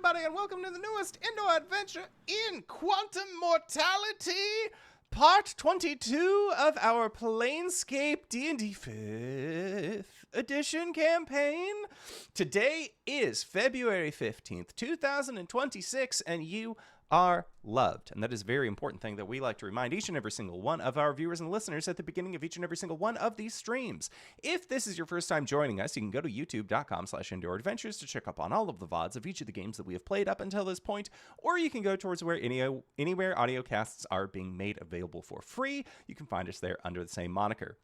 everybody, and welcome to the newest indoor adventure in Quantum Mortality, part 22 of our Planescape D&D 5th edition campaign. Today is February 15th, 2026, and you are loved. And that is a very important thing that we like to remind each and every single one of our viewers and listeners at the beginning of each and every single one of these streams. If this is your first time joining us, you can go to youtube.com/indooradventures to check up on all of the VODs of each of the games that we have played up until this point, or you can go towards where anywhere audio casts are being made available for free. You can find us there under the same moniker.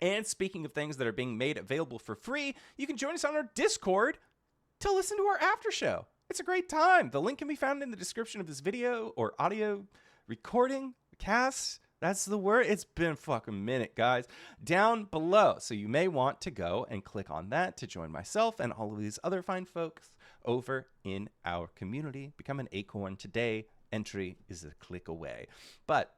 And speaking of things that are being made available for free, you can join us on our Discord to listen to our after show. It's a great time. The link can be found in the description of this video or audio recording, cast. That's the word. It's been a fucking minute, guys. Down below. So you may want to go and click on that to join myself and all of these other fine folks over in our community. Become an acorn today. Entry is a click away. But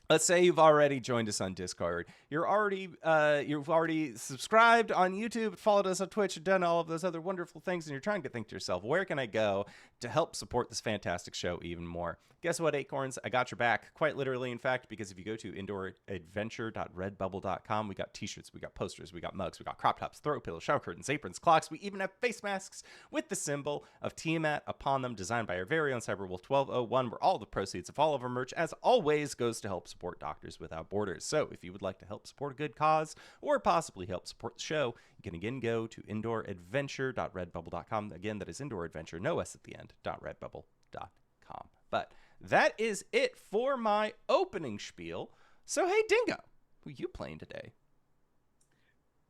let's say you've already joined us on Discord. You've already subscribed on YouTube, followed us on Twitch, and done all of those other wonderful things, and you're trying to think to yourself, where can I go to help support this fantastic show even more? Guess what, Acorns? I got your back, quite literally, in fact, because if you go to indooradventure.redbubble.com, we got t-shirts, we got posters, we got mugs, we got crop tops, throw pillows, shower curtains, aprons, clocks. We even have face masks with the symbol of Tiamat upon them, designed by our very own Cyberwolf 1201, where all the proceeds of all of our merch, as always, goes to help support Doctors Without Borders. So if you would like to help support a good cause, or possibly help support the show, you can again go to indooradventure.redbubble.com. Again, that is indooradventure, no S at the end, .redbubble.com. But that is it for my opening spiel. So hey, Dingo, who you playing today?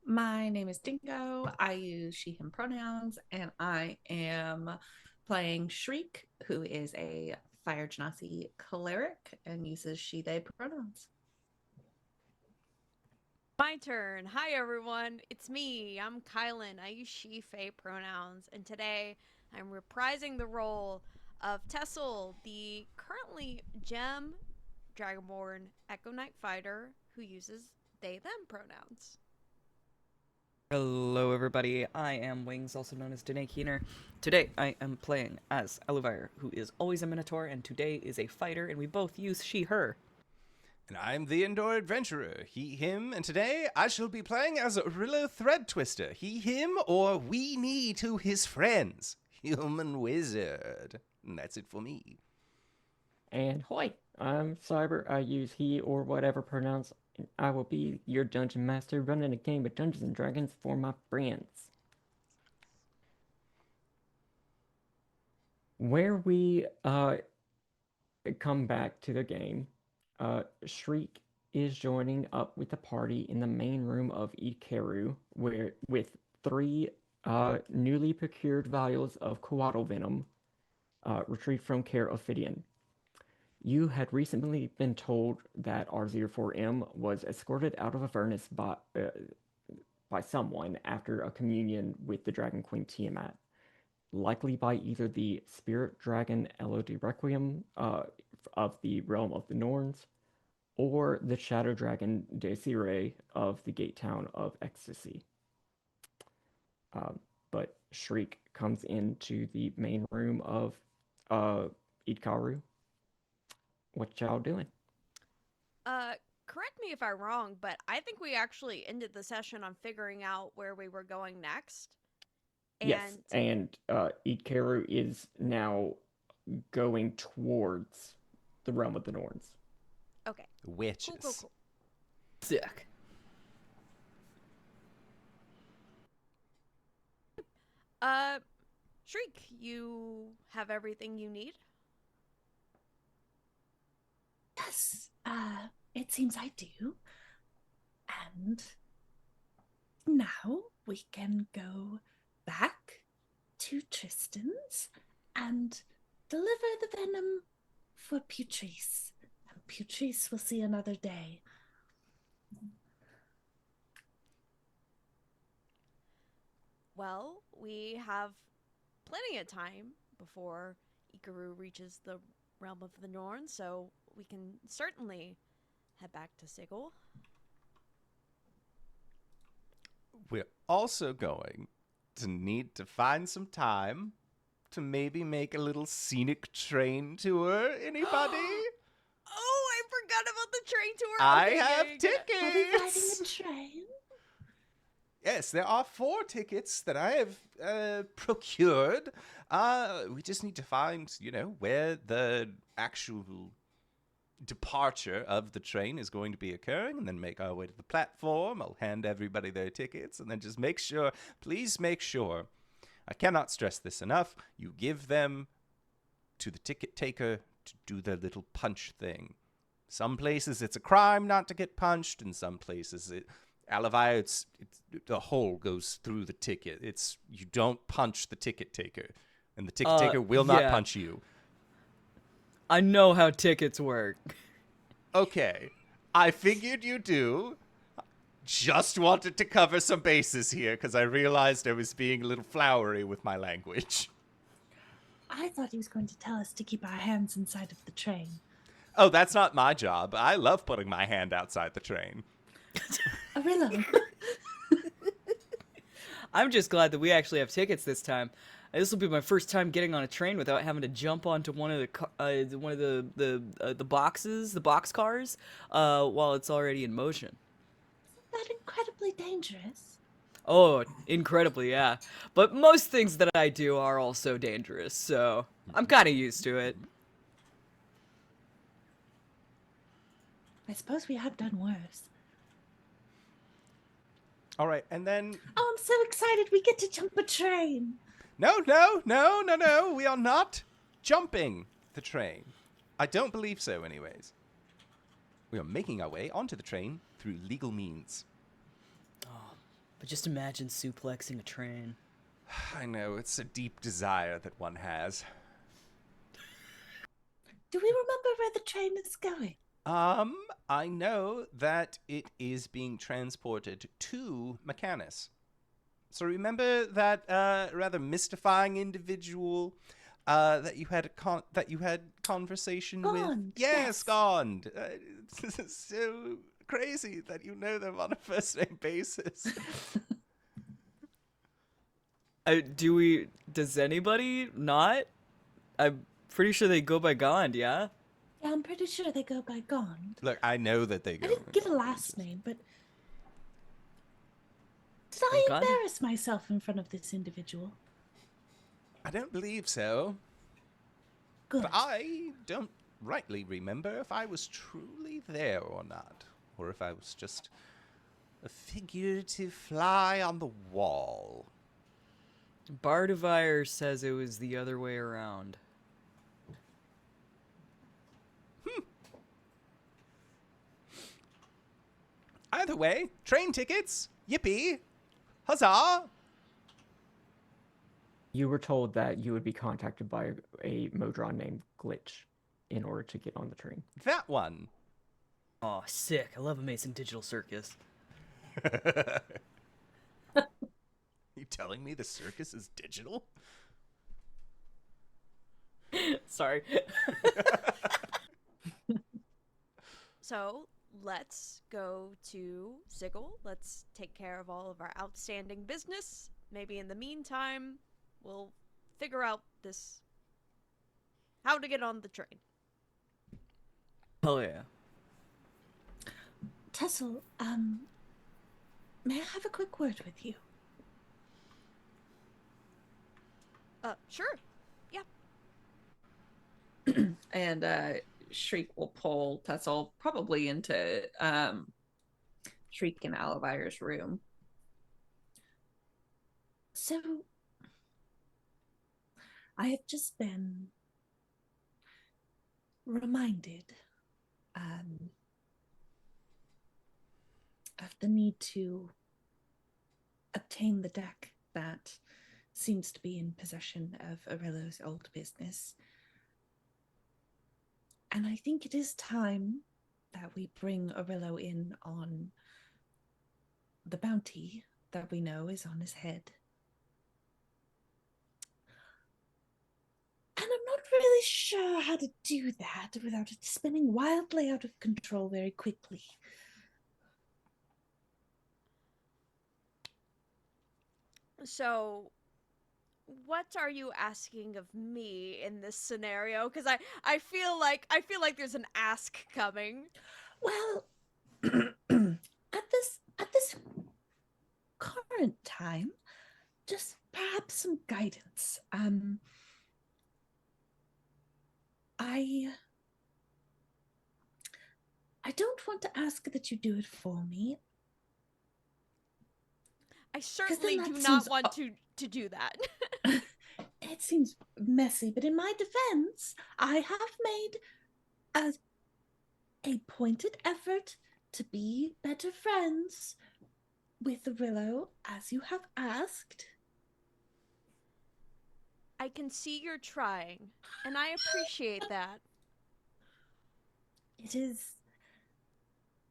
My name is Dingo. I use she, him pronouns, and I am playing Shriek, who is a Fire Genasi cleric and uses she, they pronouns. My turn. Hi, everyone. It's me. I'm KyleWithAnN. I use she, they pronouns, and today I'm reprising the role of Tessell, the currently gem Dragonborn Echo Knight fighter who uses they, them pronouns. Hello everybody, I am Wings, also known as Danae Keener. Today I am playing as Aluvire, who is always a Minotaur, and today is a fighter, and we both use she, her. And I'm the Indoor Adventurer, he, him, and today I shall be playing as Orillo Thread Twister, he, him, or we need to his friends, human wizard. And that's it for me. And hoi, I'm Cyber. I use he or whatever pronouns. And I will be your dungeon master running a game of Dungeons and Dragons for my friends. Where we come back to the game, Shriek is joining up with the party in the main room of Ikaru, with 3 newly procured vials of Coatl venom retrieved from Care Ophidian. You had recently been told that R04M was escorted out of Avernus by someone after a communion with the Dragon Queen Tiamat, likely by either the Spirit Dragon Elodie Requiem of the realm of the Norns, or the Shadow Dragon Desiree of the Gate Town of Ecstasy. But Shriek comes into the main room of Ikaru. What y'all doing? Correct me if I'm wrong, but I think we actually ended the session on figuring out where we were going next. Yes, and Ikaru is now going towards the realm of the Norns. Okay. Witches. Cool. Sick. Shriek, you have everything you need? Yes, it seems I do. And now we can go back to Tristan's and deliver the venom for Putrice. And Putrice will see another day. Well, we have plenty of time before Ikaru reaches the realm of the Norns, so we can certainly head back to Sigil. We're also going to need to find some time to maybe make a little scenic train tour? Anybody? Oh, I forgot about the train tour. I Okay, have yeah. Are we riding tickets. a train? Yes, there are 4 tickets that I have procured. We just need to find, where the actual departure of the train is going to be occurring, and then make our way to the platform. I'll hand everybody their tickets, and then just please make sure, I cannot stress this enough, you give them to the ticket taker to do their little punch thing. Some places it's a crime not to get punched, and some places Aluvire, the hole goes through the ticket. You don't punch the ticket taker, and the ticket taker will not punch you. I know how tickets work. Okay, I figured you do. Just wanted to cover some bases here, because I realized I was being a little flowery with my language. I thought he was going to tell us to keep our hands inside of the train. Oh, that's not my job. I love putting my hand outside the train. Orillo. I'm just glad that we actually have tickets this time. This will be my first time getting on a train without having to jump onto one of the boxes, the box cars, while it's already in motion. Isn't that incredibly dangerous? Oh, incredibly, yeah. But most things that I do are also dangerous, so I'm kind of used to it. I suppose we have done worse. All right, and then... Oh, I'm so excited we get to jump a train. No. We are not jumping the train. I don't believe so, anyways. We are making our way onto the train through legal means. Oh, but just imagine suplexing a train. I know, it's a deep desire that one has. Do we remember where the train is going? I know that it is being transported to Mechanus. So remember that rather mystifying individual that you had conversation with? Gond, Yes, Gond. This is so crazy that you know them on a first name basis. Does anybody not? I'm pretty sure they go by Gond, yeah? Yeah, I'm pretty sure they go by Gond. Look, I know that they I go. didn't get a last name, but... Did I Gond? embarrass myself in front of this individual? I don't believe so. Good. But I don't rightly remember if I was truly there or not. Or if I was just a figurative fly on the wall. Bardavire says it was the other way around. Either way, train tickets, yippee, huzzah! You were told that you would be contacted by a Modron named Glitch in order to get on the train. That one. Oh, sick. I love Amazing Digital Circus. You telling me the circus is digital? Sorry. So let's go to Sigil. Let's take care of all of our outstanding business. Maybe in the meantime, we'll figure out how to get on the train. Hell yeah. Tessell, may I have a quick word with you? Sure. Yeah. And Shriek will pull Tessell probably into Shriek and Aluvire's room. So, I have just been reminded of the need to obtain the deck that seems to be in possession of Orillo's old business. And I think it is time that we bring Orillo in on the bounty that we know is on his head. And I'm not really sure how to do that without it spinning wildly out of control very quickly. So, what are you asking of me in this scenario? Because I feel like there's an ask coming. Well, at this current time, just perhaps some guidance. I don't want to ask that you do it for me. I certainly that do not seems want to do that. It seems messy, but in my defense, I have made a pointed effort to be better friends with Orillo, as you have asked. I can see you're trying, and I appreciate that. It is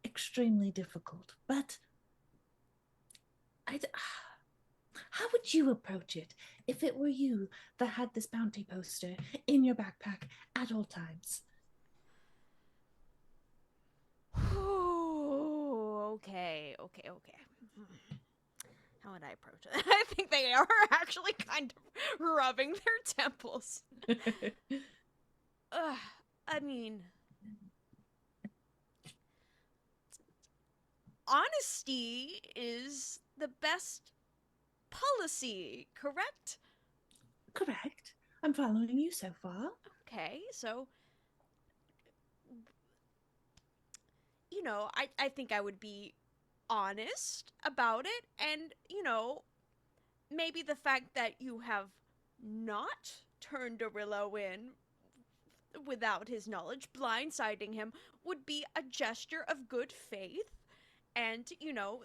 extremely difficult, but how would you approach it if it were you that had this bounty poster in your backpack at all times? Okay. How would I approach it? I think they are actually kind of rubbing their temples. I mean, honesty is the best policy, correct? Correct. I'm following you so far. Okay, so, I think I would be honest about it, and, maybe the fact that you have not turned Orillo in without his knowledge, blindsiding him, would be a gesture of good faith. And,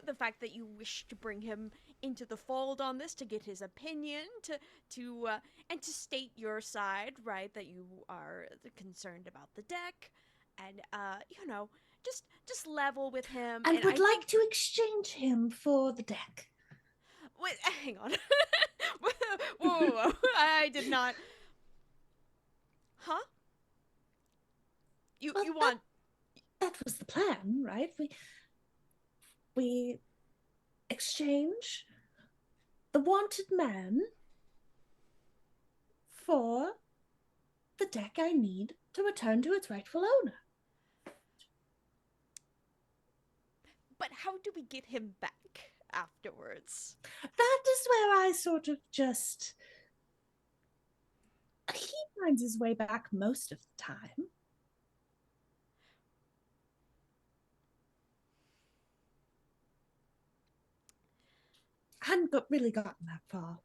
the fact that you wish to bring him into the fold on this to get his opinion, and to state your side, right, that you are concerned about the deck, and, just level with him. And would like to exchange him for the deck. Wait, hang on. Whoa. I did not. Huh? You want? That was the plan, right? We exchange the wanted man for the deck I need to return to its rightful owner. But how do we get him back afterwards? That is where I sort of just... He finds his way back most of the time. Hadn't really gotten that far.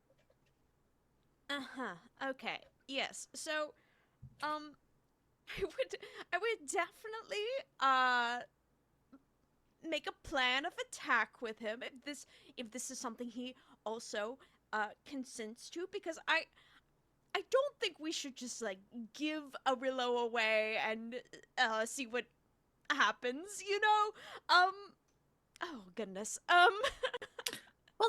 Okay. Yes. So, I would definitely make a plan of attack with him if this is something he also consents to, because I don't think we should just like give Orillo away and see what happens, oh goodness. Well,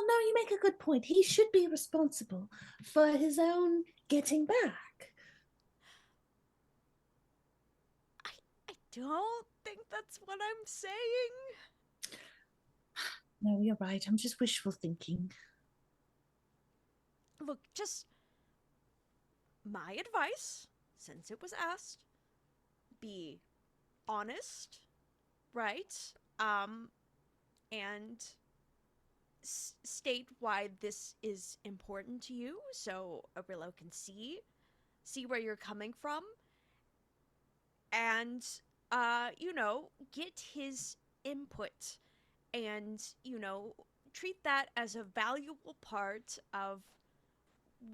no, you make a good point. He should be responsible for his own getting back. I don't think that's what I'm saying. No, you're right. I'm just wishful thinking. Look, just my advice, since it was asked, be honest, right? And state why this is important to you, so Orillo can see where you're coming from, and get his input, and treat that as a valuable part of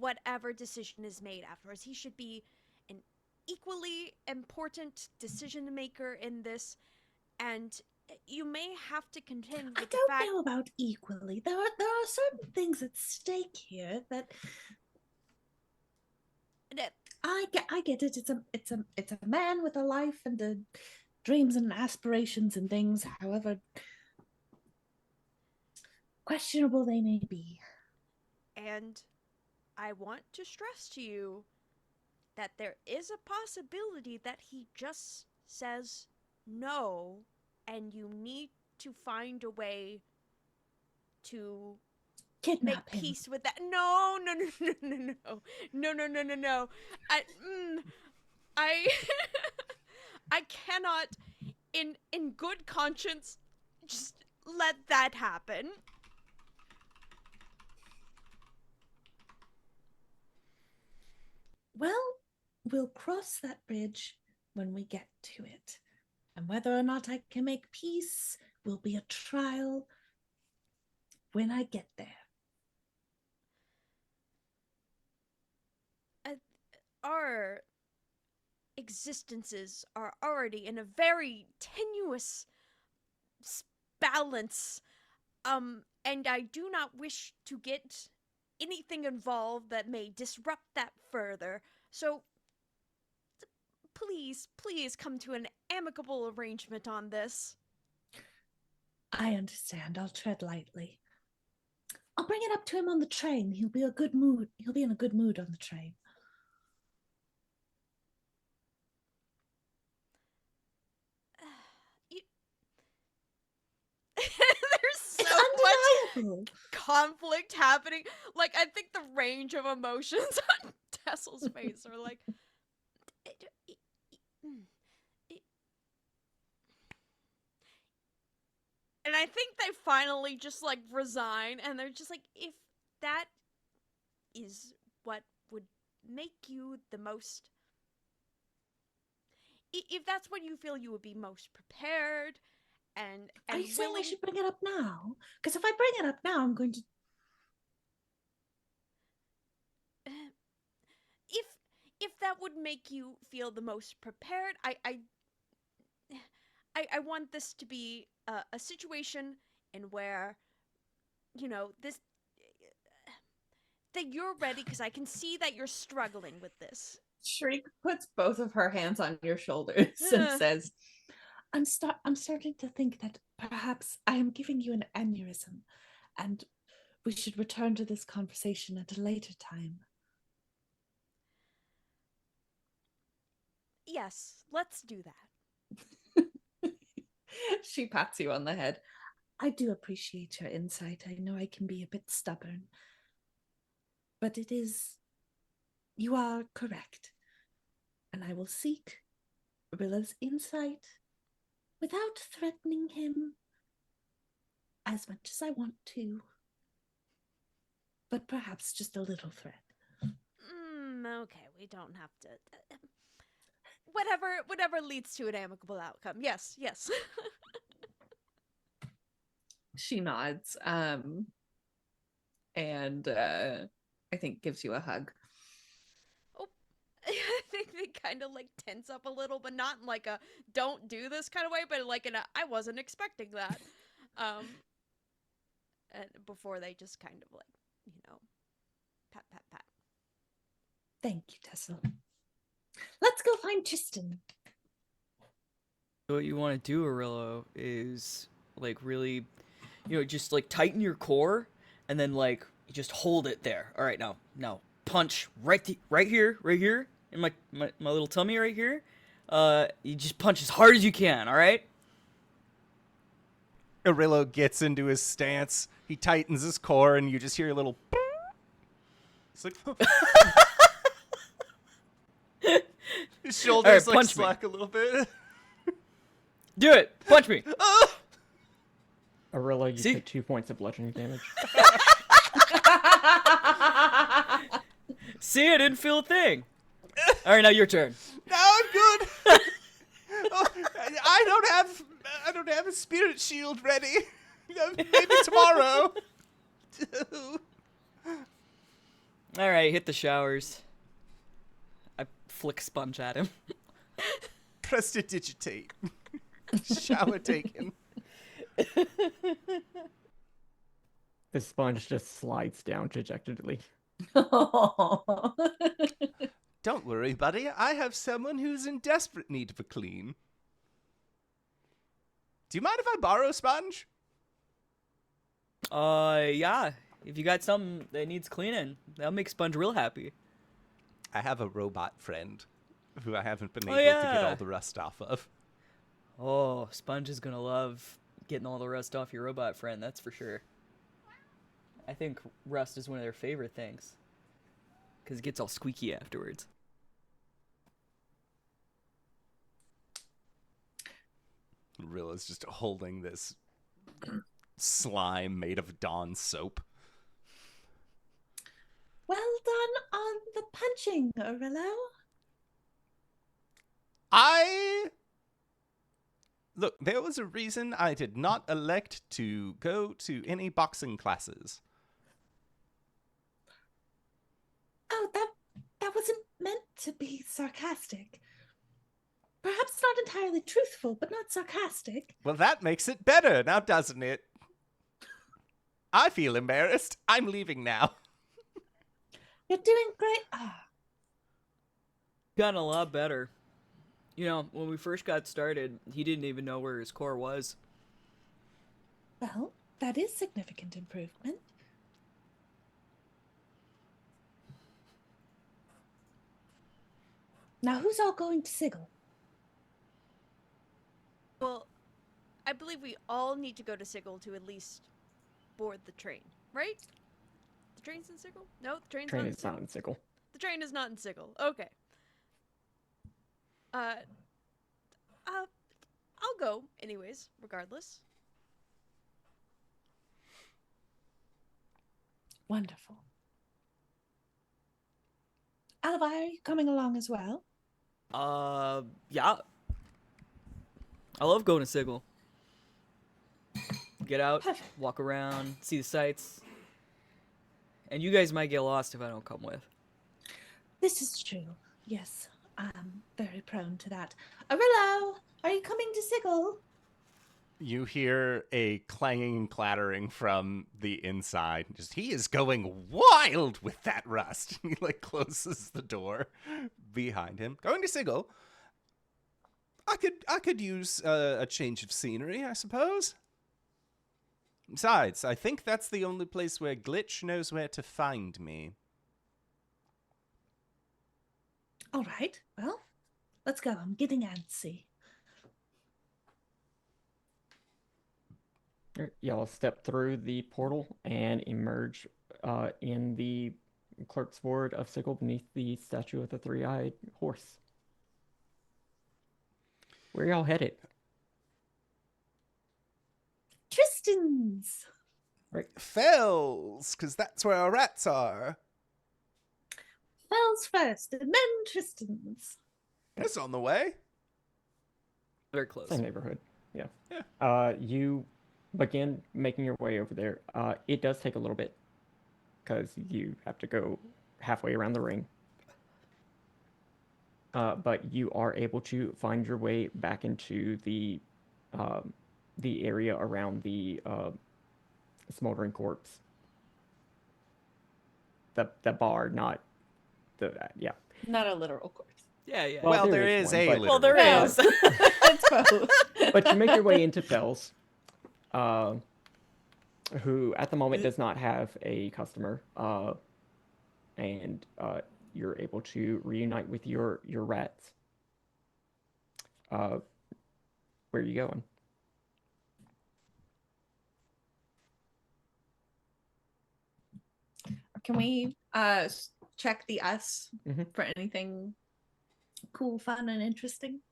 whatever decision is made afterwards. He should be an equally important decision maker in this, and you may have to contend with the fact... I don't know about equally. There are certain things at stake here that I get it. It's a man with a life and dreams and aspirations and things, however questionable they may be. And I want to stress to you that there is a possibility that he just says no, and you need to find a way to Kidnap him. peace with that. No, no, no, no, no, no, no, no, no, no, no. I I cannot, in good conscience, just let that happen. Well, we'll cross that bridge when we get to it. And whether or not I can make peace will be a trial when I get there. Our existences are already in a very tenuous balance, and I do not wish to get anything involved that may disrupt that further. So please come to an amicable arrangement on this. I understand. I'll tread lightly. I'll bring it up to him on the train. He'll be in a good mood on the train. There's so much conflict happening. Like, I think the range of emotions on Tessell's face are like... And I think they finally just, like, resign, and they're just like, if that is what would make you the most... If that's what you feel you would be most prepared, and Are you saying I willing... should bring it up now? Because if I bring it up now, I'm going to... If that would make you feel the most prepared, I want this to be a situation in where, you know, this that you're ready, because I can see that you're struggling with this. Shriek puts both of her hands on your shoulders and says, I'm starting to think that perhaps I am giving you an aneurysm, and we should return to this conversation at a later time. Yes, let's do that. She pats you on the head. I do appreciate your insight. I know I can be a bit stubborn, but you are correct. And I will seek Orilla's insight without threatening him as much as I want to, but perhaps just a little threat. Okay, we don't have to... Whatever leads to an amicable outcome. Yes. She nods, and I think gives you a hug. Oh, I think they kind of like tense up a little, but not in like a don't do this kind of way, but like in a I wasn't expecting that. And before they just kind of like, you know, pat. Thank you, Tessell. Let's go find Tristan. What you want to do, Orillo, is like really, just like tighten your core, and then like just hold it there. All right, now punch right here in my little tummy right here. You just punch as hard as you can. All right. Orillo gets into his stance. He tightens his core, and you just hear a little. It's like. His shoulders like slack a little bit. Do it. Punch me. Orillo, you take 2 points of bludgeoning damage. See, I didn't feel a thing. All right, now your turn. No, I'm good. I don't have a spirit shield ready. Maybe tomorrow. All right, hit the showers. I flick sponge at him. Prestidigitate. Shower taken. The sponge just slides down dejectedly. Don't worry, buddy. I have someone who's in desperate need of a clean. Do you mind if I borrow a sponge? Yeah. If you got something that needs cleaning, that'll make Sponge real happy. I have a robot friend who I haven't been able to get all the rust off of. Oh, Sponge is gonna love getting all the rust off your robot friend, that's for sure. I think rust is one of their favorite things. Because it gets all squeaky afterwards. Rilla's just holding this slime made of Dawn soap. Well done on the punching, Orillo. Look, there was a reason I did not elect to go to any boxing classes. Oh, that wasn't meant to be sarcastic. Perhaps not entirely truthful, but not sarcastic. Well, that makes it better, now doesn't it? I feel embarrassed. I'm leaving now. You're doing great. Ah, Gotten a lot better. You know, when we first got started, he didn't even know where his core was. well, that is significant improvement. Now, who's all going to Sigil? Well, I believe we all need to go to Sigil to at least board the train, right? The train's in Sigil? No, the train's Train not in is Sigil. not in Sickle. The train is not in Sigil. Okay. I'll go anyways, regardless. Wonderful. Aluvire, are you coming along as well? Yeah. I love going to Sigil. Get out, Perfect. walk around, see the sights. And you guys might get lost if I don't come with. This is true. Yes, I'm very prone to that. Orillo, are you coming to Sigil? You hear a clanging and clattering from the inside. Just, he is going wild with that rust. He closes the door behind him. Going to Sigil. I could use a change of scenery, I suppose. Besides, I think that's the only place where Glitch knows where to find me. All right, well, let's go. I'm getting antsy. Y'all step through the portal and emerge in the clerk's ward of Sickle beneath the statue of the three-eyed horse. Where y'all headed? Tristan's! Fells, because that's where our rats are. Fells first, and then Tristan's. It's on the way. Very close. Same neighborhood. Yeah. Yeah. You begin making your way over there. It does take a little bit because you have to go halfway around the ring. But you are able to find your way back into the area around the smoldering corpse. The bar, not the yeah. Not a literal corpse. Yeah, yeah. Well, there is is one, a but- literal Well, there corpse. is. It's both. But you make your way into Fells, who at the moment does not have a customer, and you're able to reunite with your rats. Where are you going? Can we check the us Mhm. for anything cool, fun, and interesting?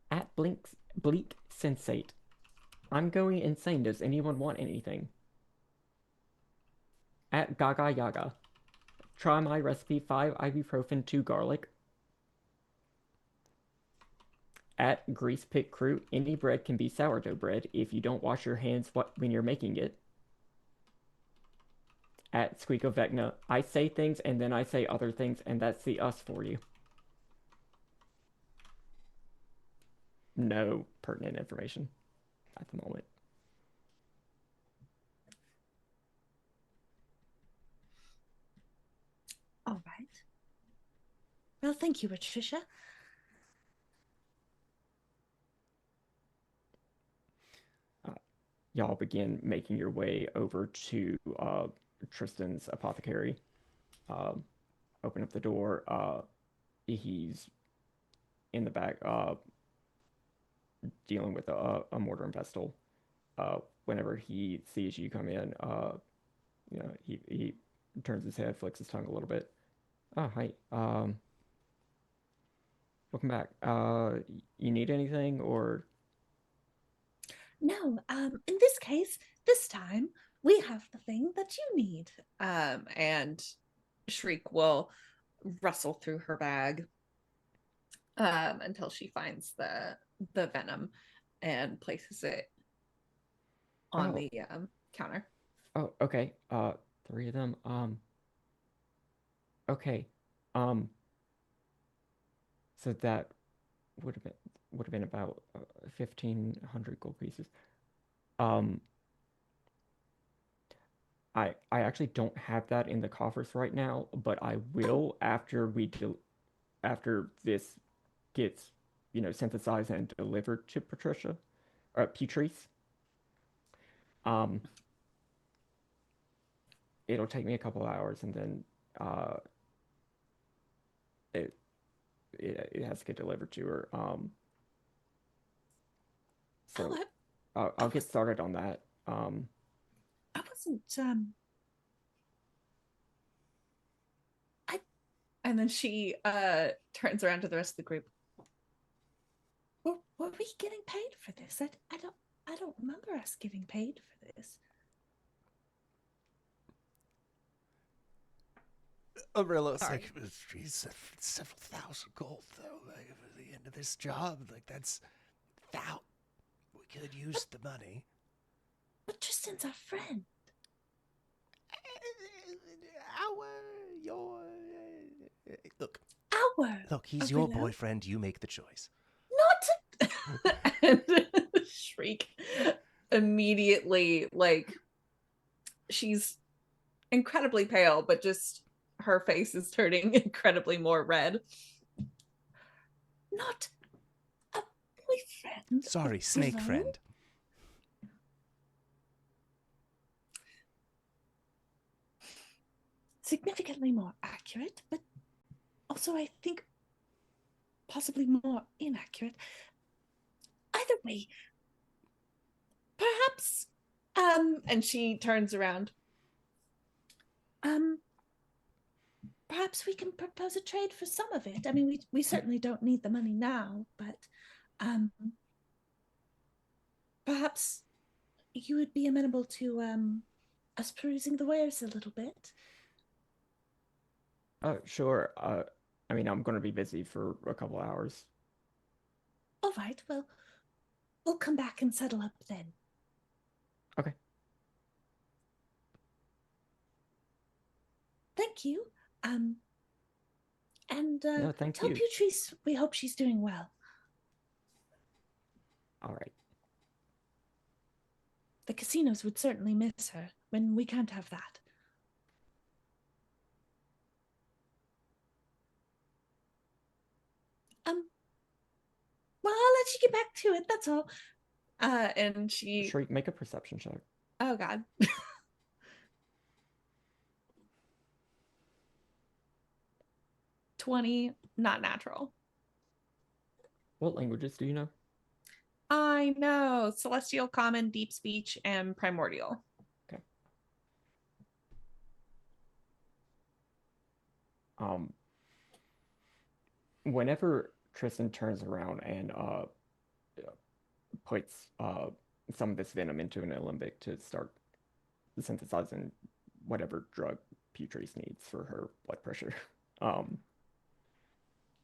At Bleak Sensate. I'm going insane. Does anyone want anything? At Gaga Yaga. Try my recipe: 5 ibuprofen, 2 garlic. At Grease Pit Crew. Any bread can be sourdough bread if you don't wash your hands when you're making it. At Squeak of Vecna. I say things and then I say other things, and that's the us for you. No pertinent information at the moment. All right. Well, thank you, Patricia. Y'all begin making your way over to Tristan's apothecary. Open up the door. He's in the back dealing with a mortar and pestle whenever he sees you come in, he turns his head, flicks his tongue a little bit. Oh, hi. Welcome back. You need anything or? No, in this case, this time we have the thing that you need. And Shriek will rustle through her bag until she finds the venom and places it on the counter. Oh, okay. 3 of them. Okay. So that would have been about 1,500 gold pieces. I actually don't have that in the coffers right now, but I will after after this gets, synthesized and delivered to Patricia or Patrice. It'll take me a couple hours, and then it has to get delivered to her. So I'll get started on that. I wasn't and then she turns around to the rest of the group. Were we getting paid for this? I don't remember us getting paid for this. Orillo's like, geez, several thousand gold though. Like at the end of this job, like that's out. We could use the money. But Tristan's our friend. Look, he's your boyfriend. You make the choice. Not. And Shriek immediately, like, she's incredibly pale, but just her face is turning incredibly more red. Not a boyfriend. Sorry, snake friend. Significantly more accurate, but also I think possibly more inaccurate. Either way, perhaps, and she turns around. Perhaps we can propose a trade for some of it. I mean, we certainly don't need the money now, but perhaps you would be amenable to us perusing the wares a little bit. Sure. I mean, I'm going to be busy for a couple hours. All right, well, we'll come back and settle up then. Okay. Thank you. And no, thank tell you. Patrice we hope she's doing well. All right. The casinos would certainly miss her when we can't have that. Well, I'll let you get back to it. That's all. And she. Shriek, make a perception check. Oh God. 20, not natural. What languages do you know? I know Celestial, Common, Deep Speech, and Primordial. Okay. Whenever Tristan turns around and puts some of this venom into an alembic to start synthesizing whatever drug Patrice needs for her blood pressure,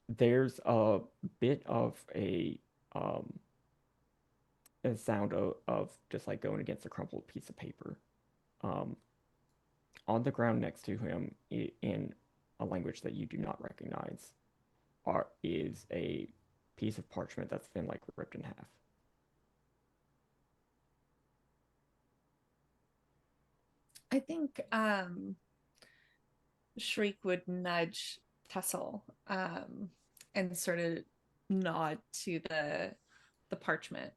there's a bit of a sound of just like going against a crumpled piece of paper. On the ground next to him, in a language that you do not recognize, is a piece of parchment that's been like ripped in half. I think Shriek would nudge Tessell and sort of nod to the parchment.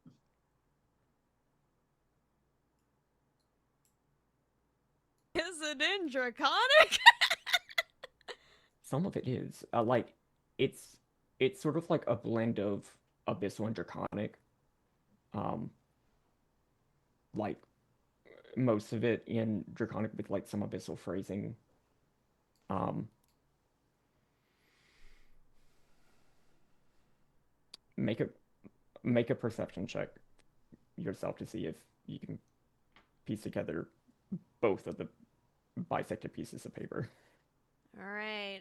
Is it in Draconic? Some of it is like it's sort of like a blend of Abyssal and Draconic. Like most of it in Draconic with like some abyssal phrasing. Um, make a make a perception check yourself to see if you can piece together both of the bisected pieces of paper. All right.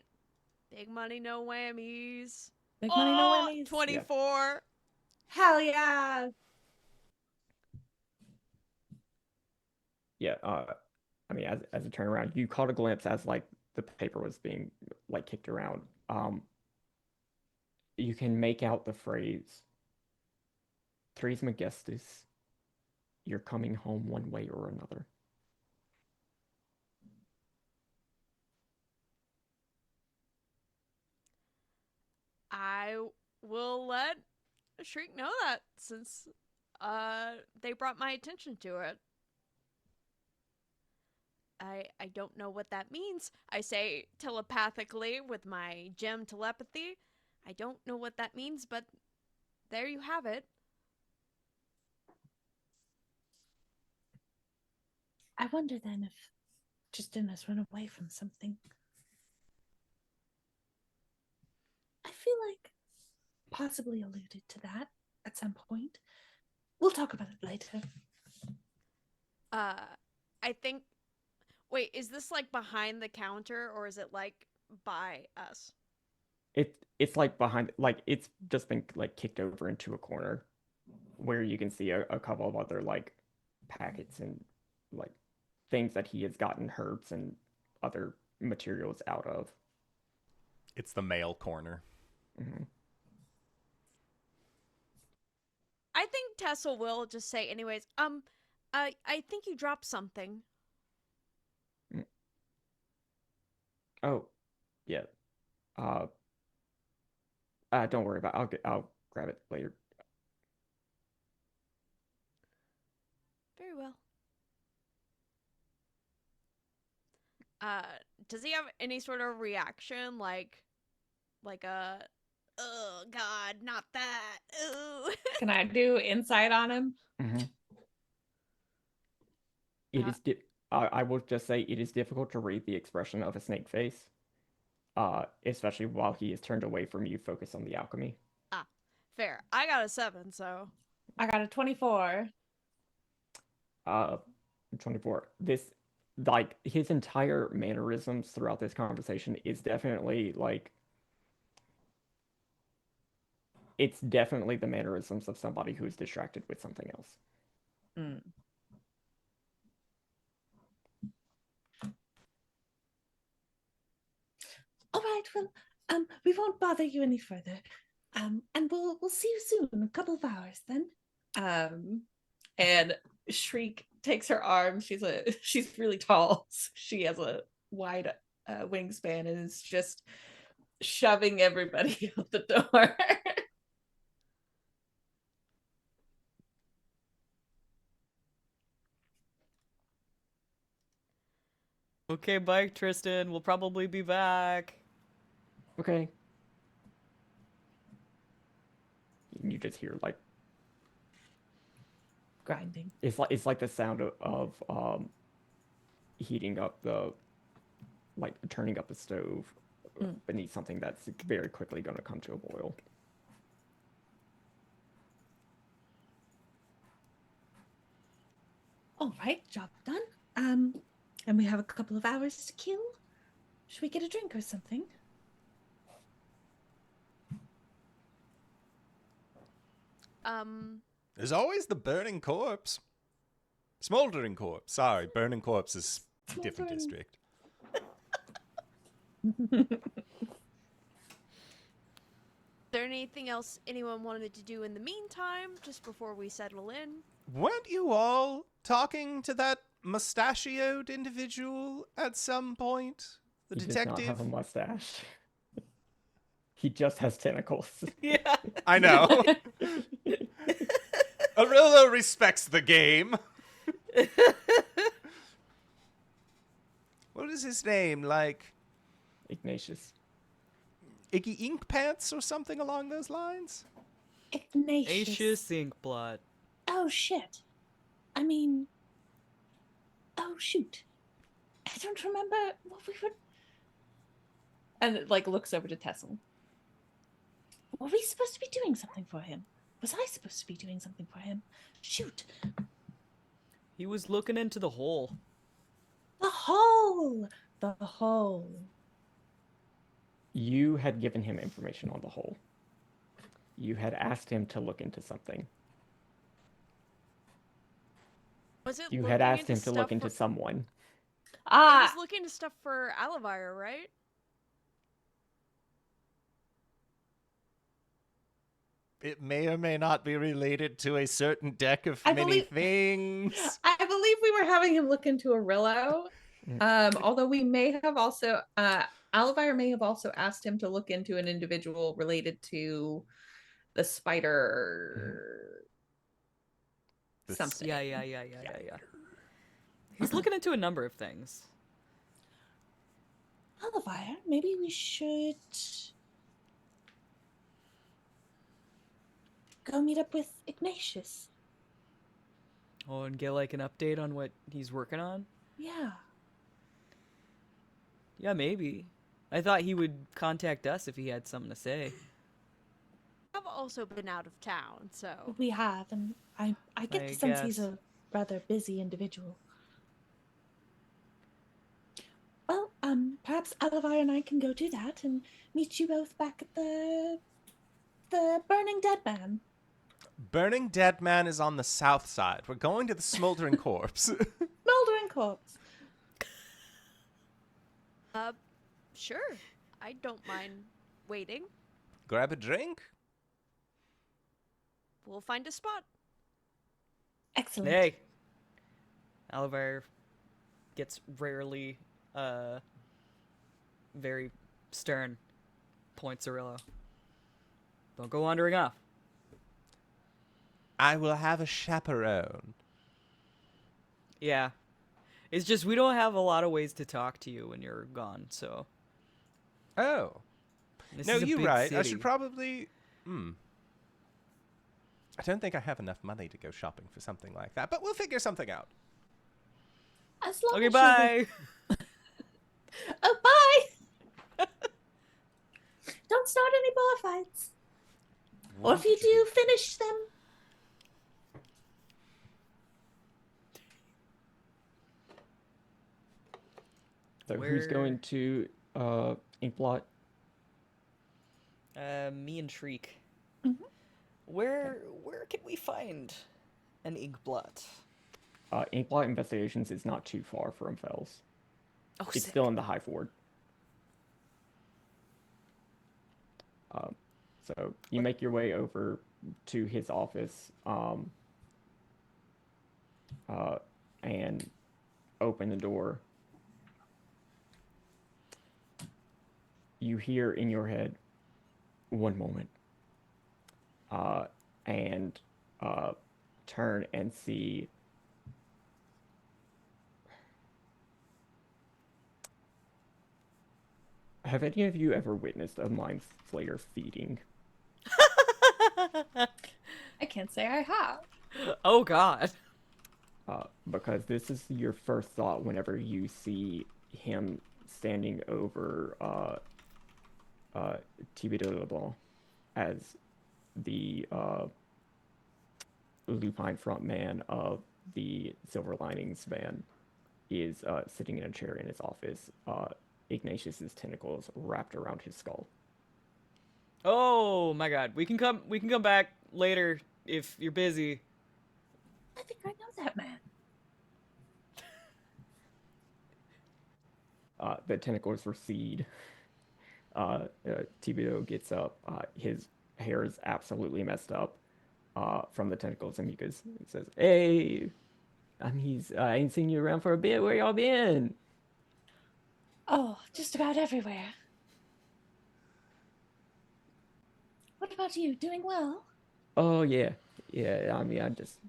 Big money, no whammies. Big money, no Oh, whammies. 24. Hell yeah. Yeah, I mean, as a turnaround, you caught a glimpse as like the paper was being like kicked around. You can make out the phrase "Tres Majestus, you're coming home one way or another." I will let Shriek know that since they brought my attention to it. I don't know what that means. I say telepathically with my gem telepathy. I don't know what that means, but there you have it. I wonder then if Justin has run away from something. I feel like possibly alluded to that at some point. We'll talk about it later. I think. Wait, is this like behind the counter or is it like by us? It's like behind, like it's just been like kicked over into a corner where you can see a couple of other like packets and like things that he has gotten herbs and other materials out of. It's the mail corner. Mm-hmm. I think Tessell will just say, anyways. I think you dropped something. Oh, yeah. Don't worry about it. I'll grab it later. Very well. Does he have any sort of reaction, like a, oh God, not that. Ooh. Can I do insight on him? Mm-hmm. It is. I will just say it is difficult to read the expression of a snake face, especially while he is turned away from you, focused on the alchemy. Ah, fair. I got a 7, so. I got a 24. 24. This, like, his entire mannerisms throughout this conversation is definitely like, it's definitely the mannerisms of somebody who's distracted with something else. Mm. All right, well, we won't bother you any further. And we'll see you soon in a couple of hours then. And Shriek takes her arm. She's really tall. So she has a wide wingspan and is just shoving everybody out the door. Okay, bye, Tristan. We'll probably be back. Okay. You just hear like Grinding. it's like the sound of heating up the, like turning up the stove beneath something that's very quickly going to come to a boil. All right, job done. And we have a couple of hours to kill. Should we get a drink or something? There's always the burning corpse. Smoldering corpse. Sorry, burning corpse is a different district. Is there anything else anyone wanted to do in the meantime, just before we settle in? Weren't you all talking to that mustachioed individual at some point? The He detective? does not have a mustache. He just has tentacles. Yeah. I know. Orillo respects the game. What is his name? Like Ignatius. Iggy Ink Pants or something along those lines? Ignatius. Ignatius Inkblot. Oh, shit. I mean, Oh, shoot. I don't remember what we were... And it, like, looks over to Tessell. Were we supposed to be doing something for him? Was I supposed to be doing something for him? Shoot. He was looking into the hole. The hole! The hole. You had given him information on the hole. You had asked him to look into something. Was it You looking had asked into him to look stuff into for- someone. It Ah, was looking into stuff for Aluvire, right? It may or may not be related to a certain deck of I many believe- things. I believe we were having him look into Orillo. Mm. Although we may have also, Aluvire may have also asked him to look into an individual related to the spider. The Something. Yeah. He's looking into a number of things. Aluvire, maybe we should go meet up with Ignatius. Oh, and get like an update on what he's working on? Yeah. Yeah, maybe. I thought he would contact us if he had something to say. I've also been out of town, so We have, and I get I the sense he's guess. a rather busy individual. Well, perhaps Aluvire and I can go do that and meet you both back at the Burning Dead Man. Burning Dead Man is on the south side. We're going to the Smoldering Corpse. Smoldering Corpse. sure. I don't mind waiting. Grab a drink. We'll find a spot. Excellent. Hey! Aluvire gets rarely, very stern. Points Orillo. Don't go wandering off. I will have a chaperone. Yeah. It's just we don't have a lot of ways to talk to you when you're gone, so. Oh. This No, is a you're big right. I city. should probably... I don't think I have enough money to go shopping for something like that, but we'll figure something out. As long Okay, as you're bye! Oh, bye! Don't start any bar fights. Or if you do, finish them. So who's Where- going to Inkblot? Me and Shriek. Mhm. Where can we find an Inkblot? Inkblot Investigations is not too far from Fells. Oh, It's sick. still in the High Ford. So you make your way over to his office and open the door. You hear in your head, one moment, and turn and see Have any of you ever witnessed a Mind Flayer feeding? I can't say I have. Oh god. Because this is your first thought whenever you see him standing over Thibodeau Leblanc as the lupine front man of the Silver Linings band is sitting in a chair in his office. Ignatius's tentacles wrapped around his skull. Oh my god. We can come back later if you're busy. I think I know that man. The tentacles recede. Thibodeau gets up. His hair is absolutely messed up from the tentacles, and he says, "Hey, I ain't seen you around for a bit. Where y'all been?" Oh, just about everywhere. What about you? Doing well? Oh yeah. I mean, I just,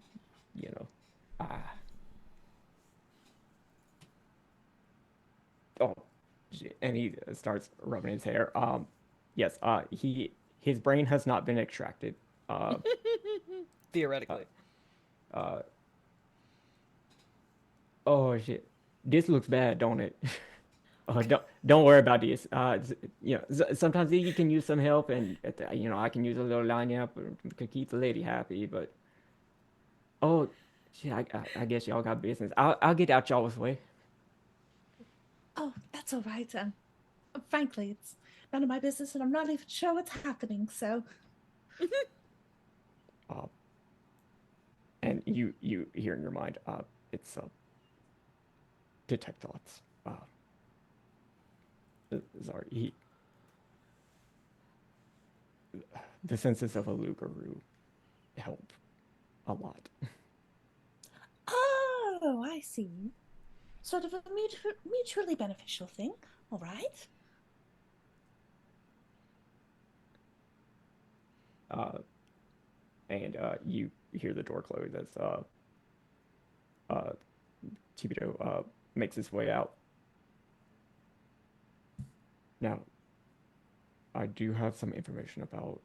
Oh, and he starts rubbing his hair. Yes. His brain has not been extracted. Theoretically. Oh shit, this looks bad, don't it? Don't worry about this. Sometimes you can use some help, and I can use a little line up to keep the lady happy. But oh shit, I guess y'all got business. I'll get out y'all's way. Oh, that's all right. Frankly, it's none of my business, and I'm not even sure what's happening. So, Uh, and you hear in your mind, it's detect thoughts. Sorry, the senses of a Lugaroo help a lot. oh, I see. Sort of a mutually beneficial thing. All right. And you hear the door close as Chibido makes his way out. Now, I do have some information about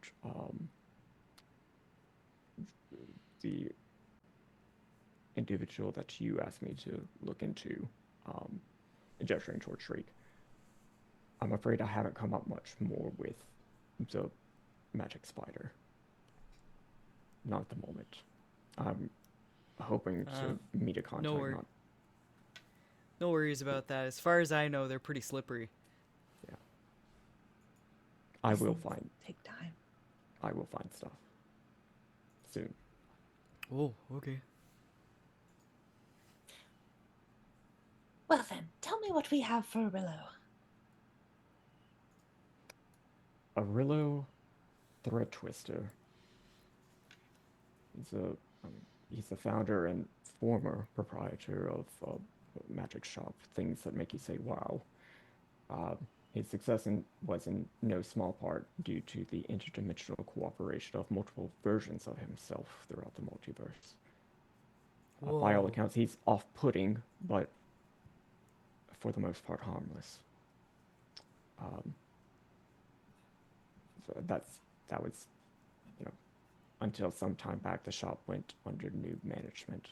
the individual that you asked me to look into, gesturing towards Shriek. I'm afraid I haven't come up much more with the magic spider. Not at the moment. I'm hoping to meet a contact. No worries about that. As far as I know, they're pretty slippery. Yeah. I will find stuff soon. Oh, okay. Well then, tell me what we have for Orillo. Orillo Thread Twister. He's the founder and former proprietor of a magic shop, Things That Make You Say wow. His success was in no small part due to the interdimensional cooperation of multiple versions of himself throughout the multiverse. By all accounts, he's off-putting, but for the most part harmless. So that was, until some time back, the shop went under new management.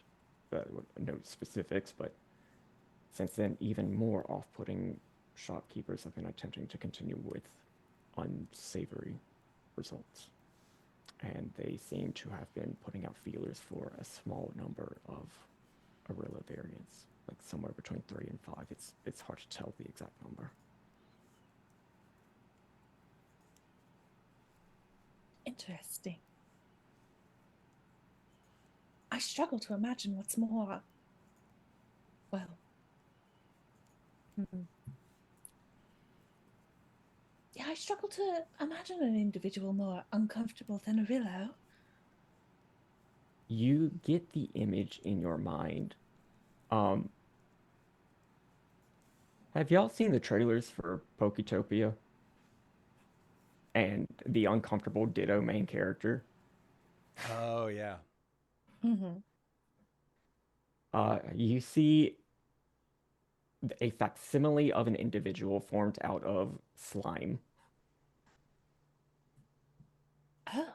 No specifics, but since then, even more off-putting shopkeepers have been attempting to continue with unsavory results. And they seem to have been putting out feelers for a small number of Orillo variants, like somewhere between 3 and 5. It's hard to tell the exact number. Interesting. I struggle to imagine what's more. Well. Yeah, I struggle to imagine an individual more uncomfortable than Orillo. You get the image in your mind. Have y'all seen the trailers for Poketopia? And the uncomfortable Ditto main character? Oh, yeah. Mm-hmm. You see a facsimile of an individual formed out of slime. Oh.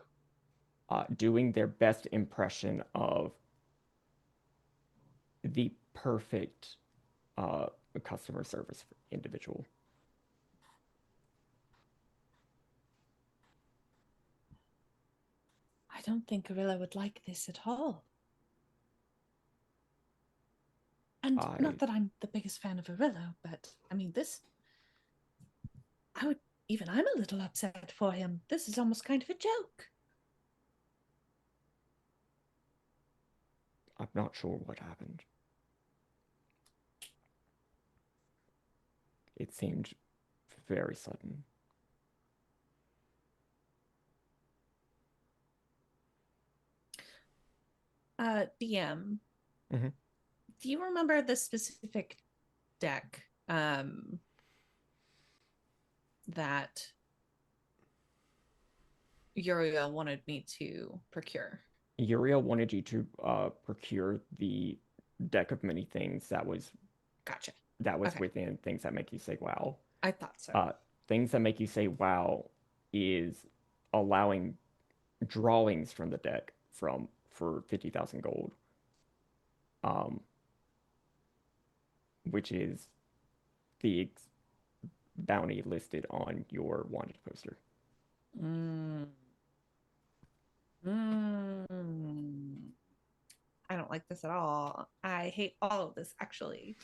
Doing their best impression of the perfect customer service individual. I don't think Orillo would like this at all. And not that I'm the biggest fan of Orillo, but I mean, I'm a little upset for him. This is almost kind of a joke. I'm not sure what happened. It seemed very sudden. DM, mm-hmm. Do you remember the specific deck that Uriel wanted me to procure? Uriel wanted you to procure the deck of many things that was Gotcha. Within Things That Make You Say wow. I thought so. Things That Make You Say wow is allowing drawings from the deck for 50,000 gold. which is the bounty listed on your wanted poster. Mm. I don't like this at all. I hate all of this, actually.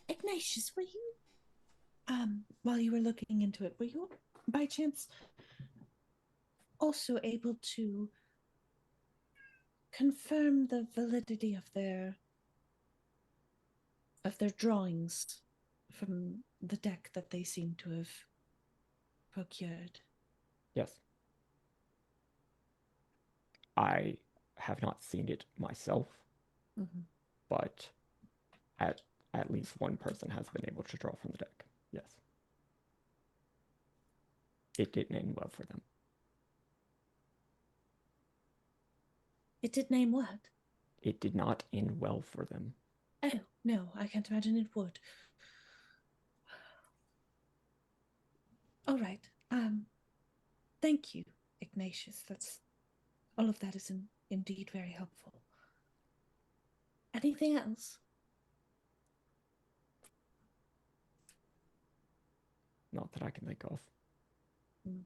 Ignatius, were you, while you were looking into it, were you by chance also able to confirm the validity of their drawings from the deck that they seem to have procured? Yes. I have not seen it myself, but at least one person has been able to draw from the deck. Yes. It didn't end well for them. It did name what? It did not end well for them. Oh, no, I can't imagine it would. All right. Thank you, Ignatius. All of that is indeed very helpful. Anything else? Not that I can think of. Did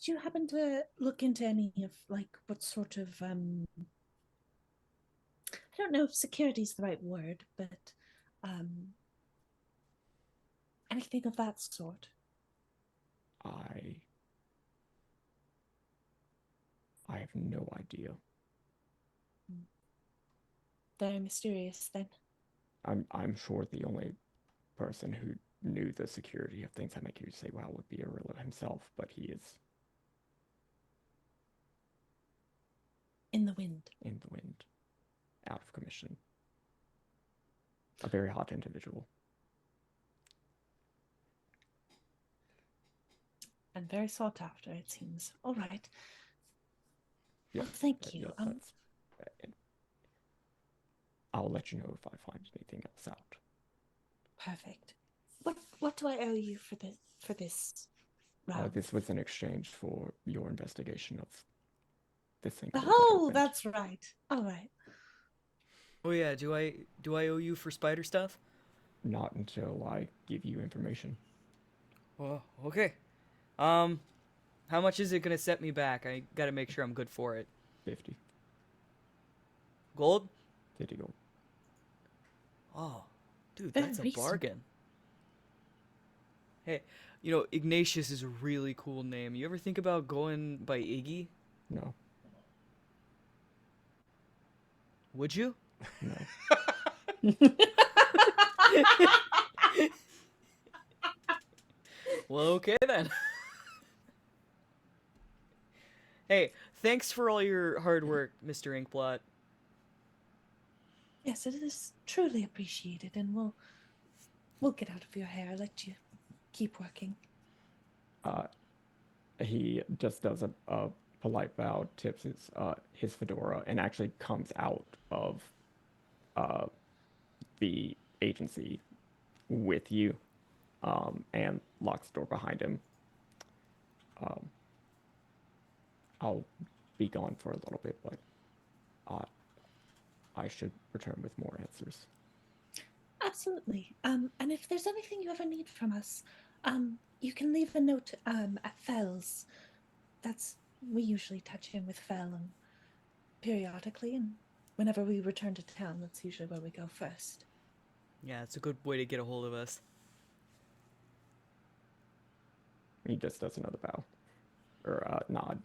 you happen to look into any of, like, what sort of, I don't know if security is the right word, but anything of that sort? I have no idea. Very mysterious, then. I'm sure the only person who knew the security of things that make you say wow would be Orillo himself, but he is in the wind. Out of commission. A very hot individual. And very sought after, it seems. All right. Yeah, well, thank you. I'll let you know if I find anything else out. Perfect. What do I owe you for this round? This was in exchange for your investigation of this thing. Oh, that's right. All right. Oh yeah, do I owe you for spider stuff? Not until I give you information. Oh, okay. How much is it gonna set me back? I gotta make sure I'm good for it. 50. Gold? 50 gold. Oh, dude, that's a bargain. Hey, Ignatius is a really cool name. You ever think about going by Iggy? No. Would you? No. Well, okay then. Hey, thanks for all your hard work, Mr. Inkblot. Yes, it is truly appreciated, and we'll get out of your hair. Let you keep working. He just does a polite bow, tips his fedora, and actually comes out of the agency with you, and locks the door behind him. I'll be gone for a little bit, but I should return with more answers. Absolutely. And if there's anything you ever need from us, you can leave a note at Fell's. We usually touch in with Fell and periodically, and whenever we return to town, that's usually where we go first. Yeah, it's a good way to get a hold of us. He just does another bow. Or nod.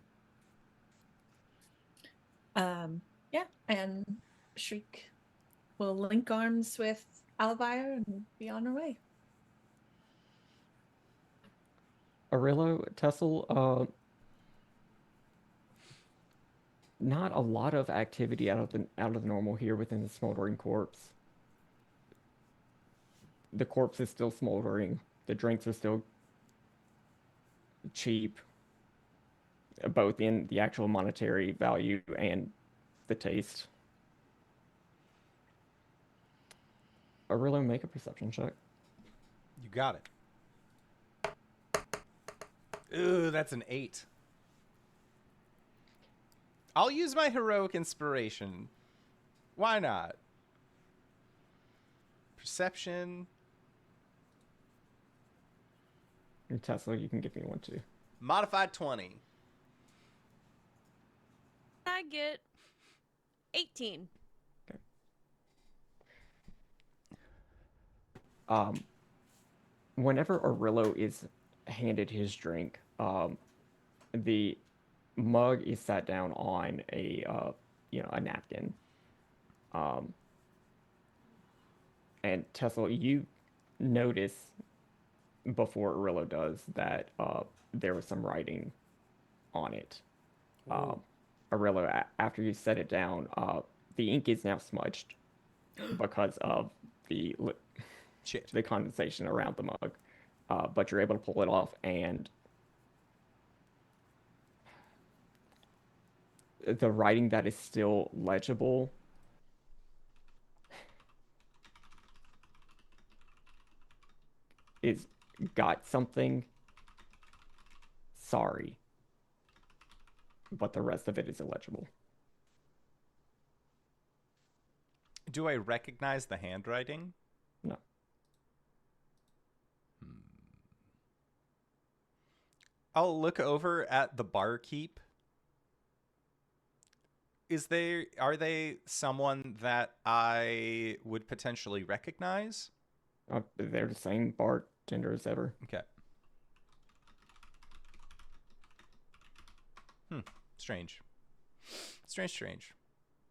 Yeah, and Shriek will link arms with Aluvire and be on her way. Orillo, Tessell, not a lot of activity out of the normal here within the smoldering corpse. The corpse is still smoldering. The drinks are still cheap, both in the actual monetary value and the taste. Orillo, make a perception check. You got it. Ooh, that's an 8. I'll use my heroic inspiration. Why not? perception. And Tessell, you can give me one too. Modified 20. I get 18. Whenever Orillo is handed his drink, the mug is sat down on a a napkin. And Tessell, you notice before Orillo does that there was some writing on it. Orillo, after you set it down, the ink is now smudged because of the condensation around the mug. But you're able to pull it off, and the writing that is still legible is got something. Sorry. But the rest of it is illegible. Do I recognize the handwriting? No. I'll look over at the barkeep. Are they someone that I would potentially recognize? They're the same bartender as ever. Okay. Strange. Strange.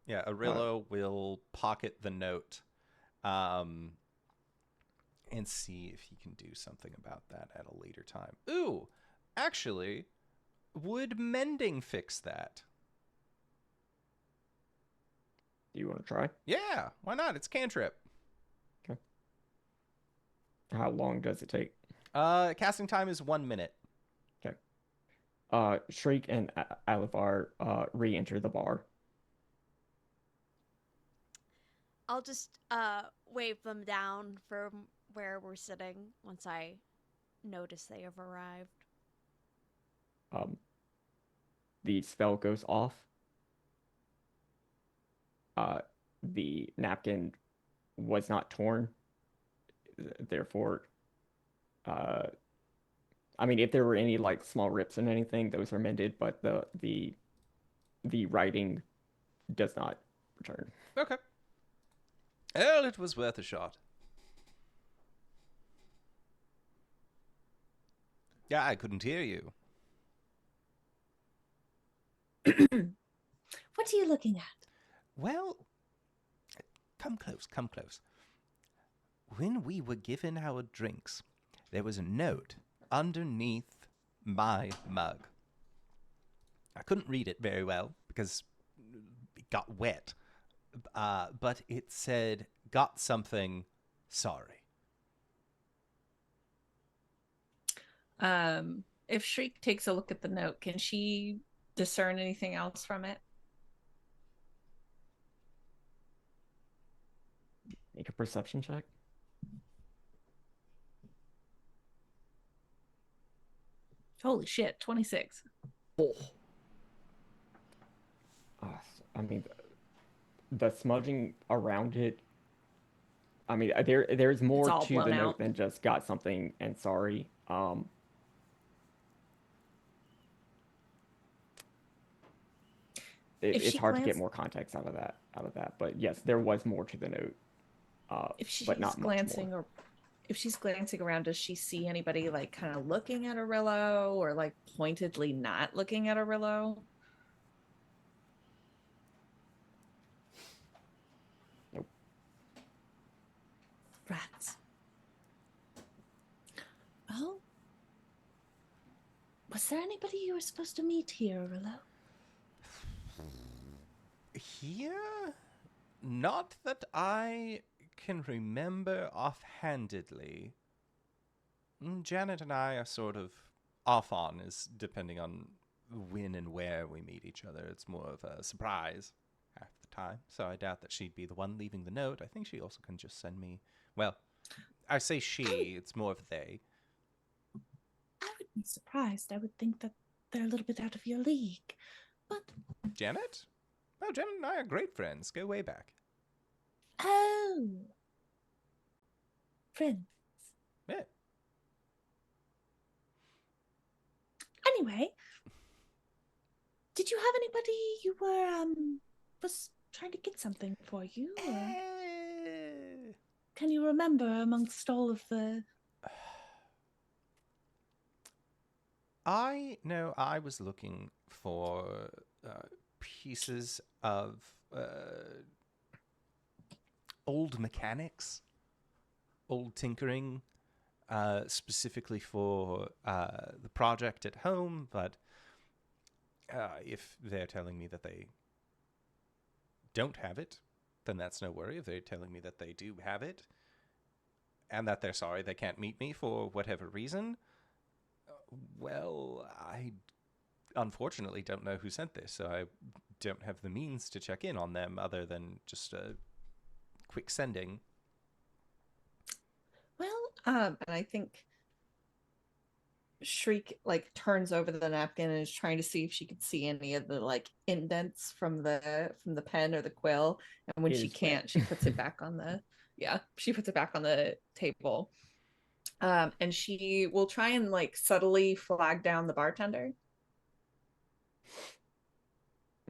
Yeah, Orillo will pocket the note and see if he can do something about that at a later time. Ooh, actually, would mending fix that? Do you want to try? Yeah, why not? It's cantrip. Okay. How long does it take? Casting time is 1 minute. Okay. Shriek and Aluvire re-enter the bar. I'll just wave them down from where we're sitting once I notice they have arrived. The spell goes off. The napkin was not torn. Therefore, I mean, if there were any like small rips and anything, those are mended, but the writing does not return. Okay. Well, it was worth a shot. Yeah, I couldn't hear you. What are you looking at? Well, come close. When we were given our drinks, there was a note underneath my mug. I couldn't read it very well because it got wet. But it said, "Got something, sorry." If Shriek takes a look at the note, can she discern anything else from it? Make a perception check. Holy shit, 26. Oh. I mean, the smudging around it. I mean, there's more all to blown the out. note than just got something and sorry. It's hard to get more context out of that. But yes, there was more to the note. If she's but not glancing much more. or if she's glancing around, does she see anybody like kind of looking at Orillo or like pointedly not looking at Orillo? Nope. Rats. Oh. Was there anybody you were supposed to meet here, Orillo? Here? Not that I can remember offhandedly. Janet and I are sort of off on, is depending on when and where we meet each other. It's more of a surprise half the time, so I doubt that she'd be the one leaving the note. I think she also can just send me... Well, I say she, it's more of they. I would be surprised. I would think that they're a little bit out of your league. But... Janet? Oh, Janet and I are great friends. Go way back. Oh. friends. Yeah. Anyway, did you have anybody you were was trying to get something for you? Or can you remember amongst all of the? I know I was looking for pieces of old mechanics, old tinkering, specifically for the project at home, but if they're telling me that they don't have it, then that's no worry. If they're telling me that they do have it, and that they're sorry they can't meet me for whatever reason, well, I unfortunately don't know who sent this, so I don't have the means to check in on them other than just a quick sending. Well, and I think Shriek like turns over the napkin and is trying to see if she could see any of the like indents from the pen or the quill. And when It she is can't, wet. she puts it back on the she puts it back on the table. And she will try and like subtly flag down the bartender.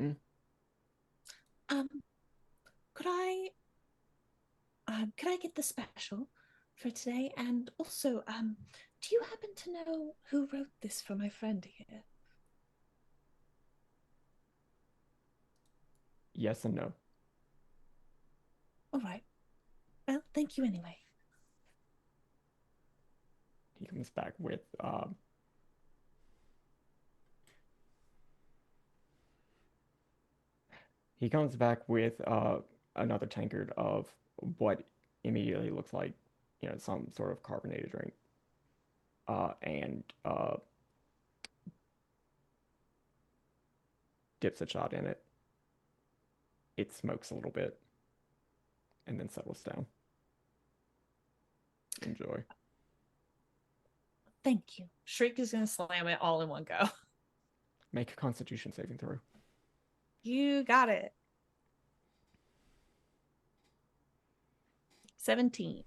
Mm. Um, could I get the special for today? And also, do you happen to know who wrote this for my friend here? Yes and no. All right. Well, thank you anyway. He comes back with another tankard of what immediately looks like, some sort of carbonated drink. And dips a shot in it. It smokes a little bit and then settles down. Enjoy. Thank you. Shriek is going to slam it all in one go. Make a Constitution saving throw. You got it. 17.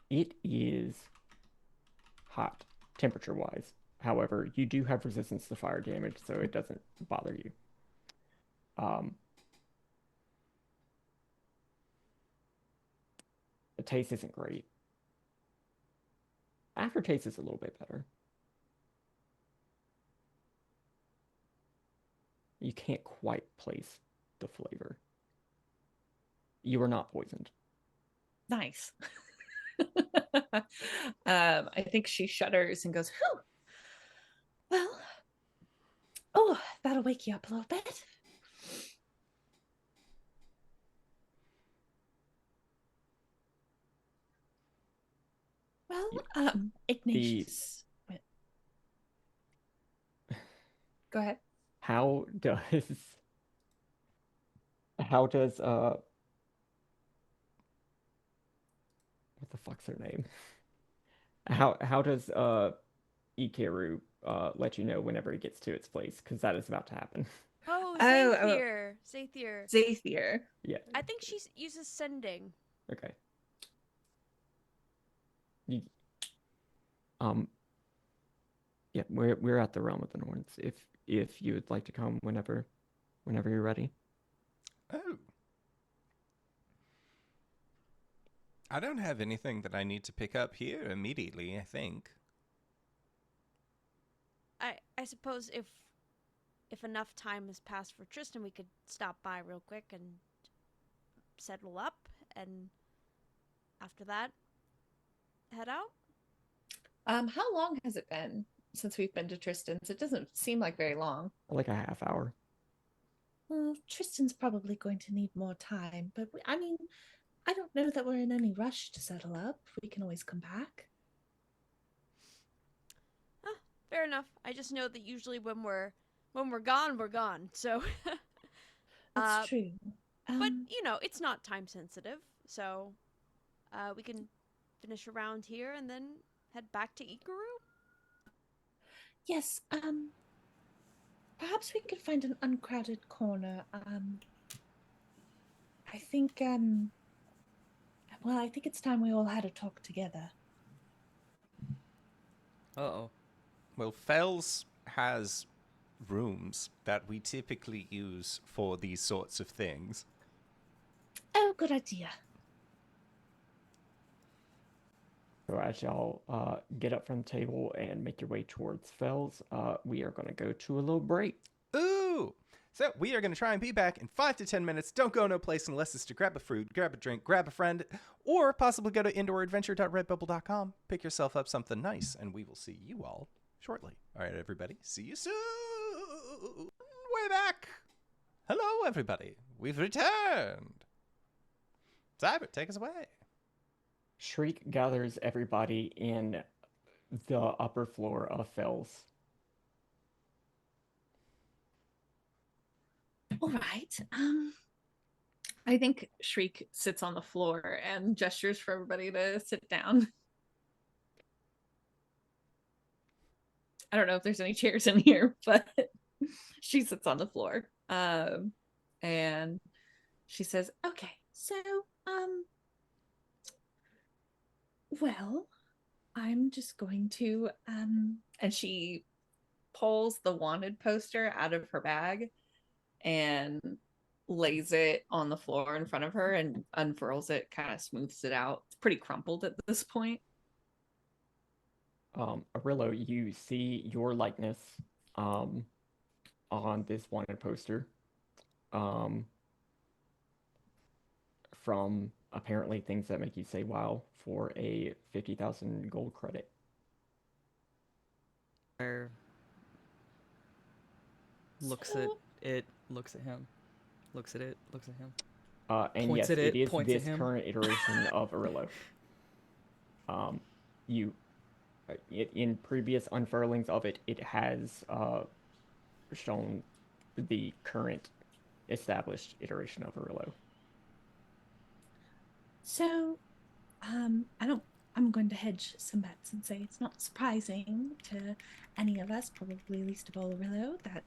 It is hot, temperature-wise. However, you do have resistance to fire damage, so it doesn't bother you. The taste isn't great. Aftertaste is a little bit better. You can't quite place the flavor. You are not poisoned. Nice. I think she shudders and goes, whew. Well, oh, that'll wake you up a little bit. Well, Ignatius. Go ahead. How does what the fuck's her name? How does Ikeru let you know whenever it gets to its place? Because that is about to happen. Oh, Oh, Zathier. Zathier. Zathier. Yeah. I think she uses sending. Okay. Yeah, we're at the realm of the Norns. If you would like to come whenever you're ready. Oh. I don't have anything that I need to pick up here immediately, I think. I suppose if enough time has passed for Tristan, we could stop by real quick and settle up, and after that, head out. How long has it been since we've been to Tristan's? It doesn't seem like very long. Like a half hour. Well, Tristan's probably going to need more time, but I mean, I don't know that we're in any rush to settle up. We can always come back. Fair enough. I just know that usually when we're gone, we're gone. So That's true. But it's not time sensitive, so we can finish around here and then head back to Ikaru. Yes. Perhaps we could find an uncrowded corner. I think, well, I think it's time we all had a talk together. Uh-oh. Well, Fells has rooms that we typically use for these sorts of things. Oh, good idea. So as y'all get up from the table and make your way towards Fells, we are going to go to a little break. Ooh! So we are going to try and be back in 5 to 10 minutes. Don't go no place unless it's to grab a fruit, grab a drink, grab a friend, or possibly go to indooradventure.redbubble.com, pick yourself up something nice, and we will see you all shortly. All right, everybody. See you soon. We're back. Hello, everybody. We've returned. Cyber, take us away. Shriek gathers everybody in the upper floor of Fells. All right. I think Shriek sits on the floor and gestures for everybody to sit down. I don't know if there's any chairs in here, but she sits on the floor. And she says, okay, so, well, I'm just going to, and she pulls the wanted poster out of her bag and lays it on the floor in front of her and unfurls it, kind of smooths it out. It's pretty crumpled at this point. Orillo, you see your likeness on this wanted poster from apparently things that make you say wow for a 50,000 gold credit. Fire looks at it, looks at him, looks at it, looks at him. And Points yes, at it, it is points at this him. current iteration of Orillo. In previous unfurlings of it, it has shown the current established iteration of Orillo. So, I'm going to hedge some bets and say it's not surprising to any of us, probably least of all Orillo, that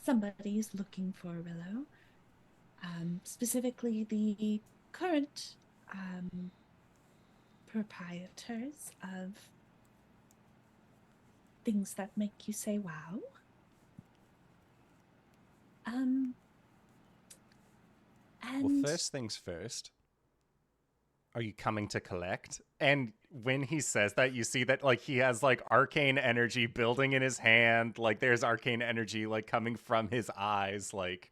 somebody is looking for Orillo. Specifically the current proprietors of things that make you say wow. Well, first things first. Are you coming to collect? And when he says that, you see that like he has like arcane energy building in his hand. Like there's arcane energy like coming from his eyes. Like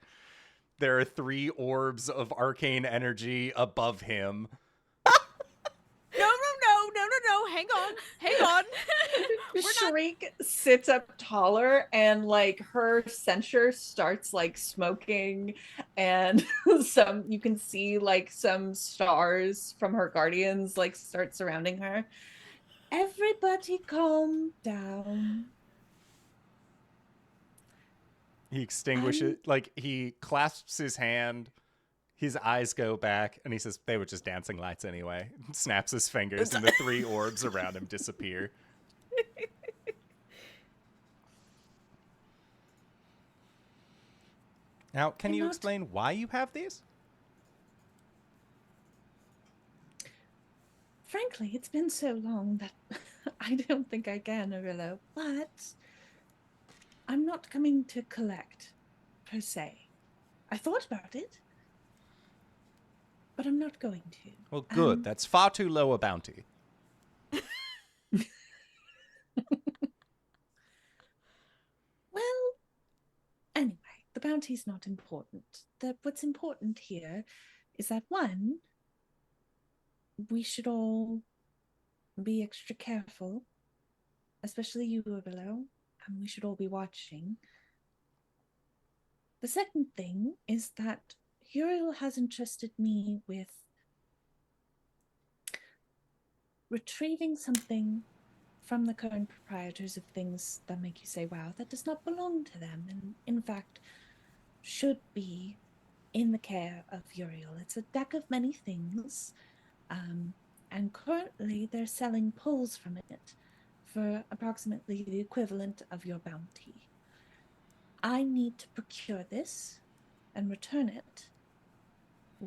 there are 3 orbs of arcane energy above him. No. Hang on. Shriek sits up taller and like her censure starts like smoking, and you can see like some stars from her guardians like start surrounding her. Everybody calm down. He extinguishes, like he clasps his hand. His eyes go back, and he says, they were just dancing lights anyway. Snaps his fingers, and the 3 orbs around him disappear. Now, can you explain why you have these? Frankly, it's been so long that I don't think I can, Orillo, but I'm not coming to collect, per se. I thought about it, but I'm not going to. Well, good. That's far too low a bounty. Well, anyway, the bounty's not important. What's important here is that, one, we should all be extra careful, especially you, Orillo, and we should all be watching. The second thing is that Uriel has entrusted me with retrieving something from the current proprietors of things that make you say wow that does not belong to them, and in fact should be in the care of Uriel. It's a deck of many things, and currently they're selling pulls from it for approximately the equivalent of your bounty. I need to procure this and return it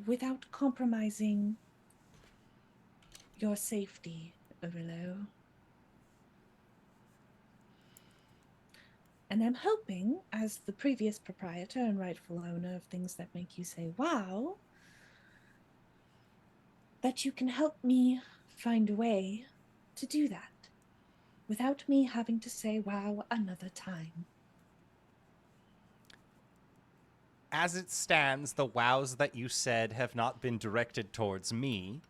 without compromising your safety, Orillo. And I'm hoping, as the previous proprietor and rightful owner of things that make you say wow, that you can help me find a way to do that without me having to say wow another time. As it stands, the wows that you said have not been directed towards me.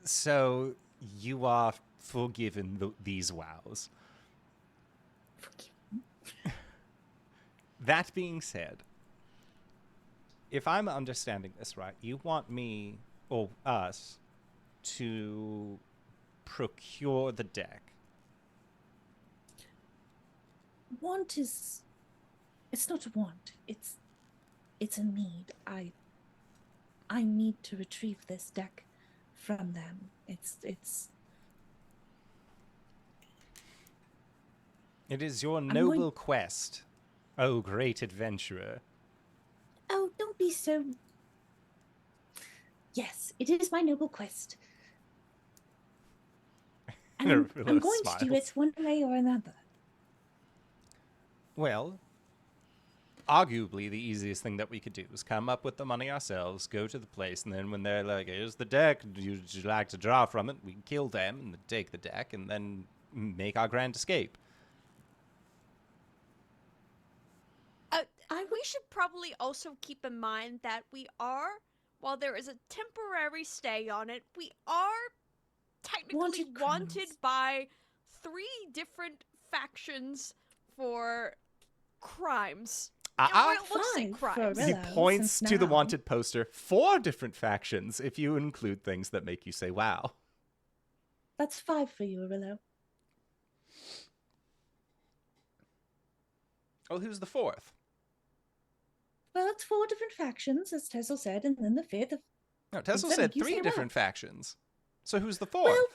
So you are forgiven these wows. That being said, if I'm understanding this right, you want me, or us, to procure the deck. Want is... It's not a want. It's a need. I need to retrieve this deck from them. It's It is your noble quest, oh great adventurer. Oh, don't be so... Yes, it is my noble quest. And I'm going to do it one way or another. Well, arguably the easiest thing that we could do is come up with the money ourselves, go to the place, and then when they're like, here's the deck, would you like to draw from it? We kill them and take the deck and then make our grand escape. We should probably also keep in mind that we are, while there is a temporary stay on it, we are technically wanted by 3 different factions for crimes. Well, it looks like crimes. He points to the wanted poster. 4 different factions, if you include things that make you say, wow. That's 5 for you, Orillo. Oh, who's the 4th? Well, it's 4 different factions, as Tessell said, and then the 5th. No, Tessell said 3 different factions. So who's the 4th? Well,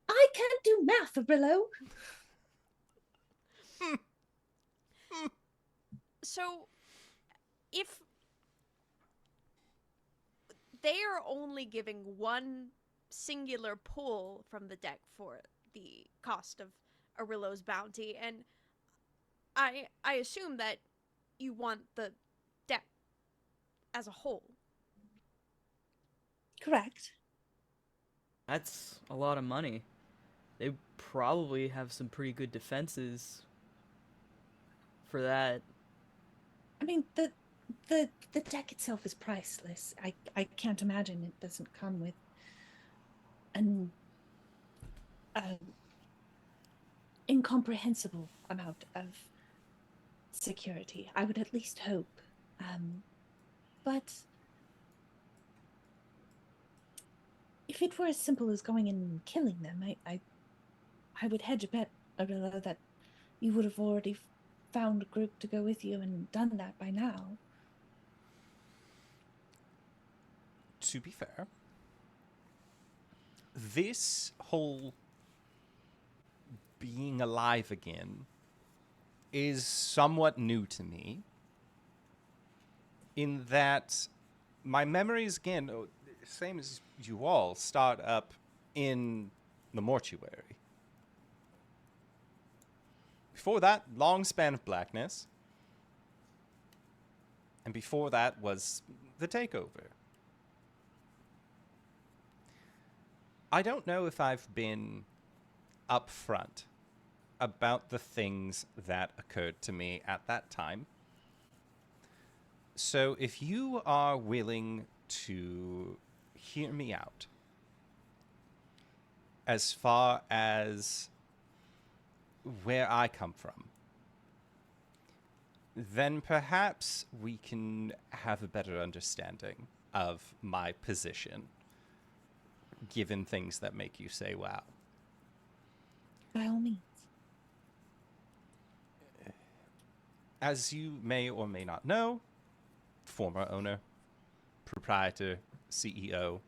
I can't do math, Orillo. So, if they are only giving one singular pull from the deck for the cost of Orillo's bounty, and I assume that you want the deck as a whole. Correct. That's a lot of money. They probably have some pretty good defenses for that. I mean, the deck itself is priceless. I can't imagine it doesn't come with an incomprehensible amount of security. I would at least hope. But if it were as simple as going in and killing them, I would hedge a bet, Orillo, that you would have already found a group to go with you and done that by now. To be fair, this whole being alive again is somewhat new to me, in that my memories, again, same as you all, start up in the mortuary. Before that, long span of blackness. And before that was the takeover. I don't know if I've been upfront about the things that occurred to me at that time. So if you are willing to hear me out as far as where I come from, then perhaps we can have a better understanding of my position, given things that make you say, wow. By all means. As you may or may not know, former owner, proprietor, CEO,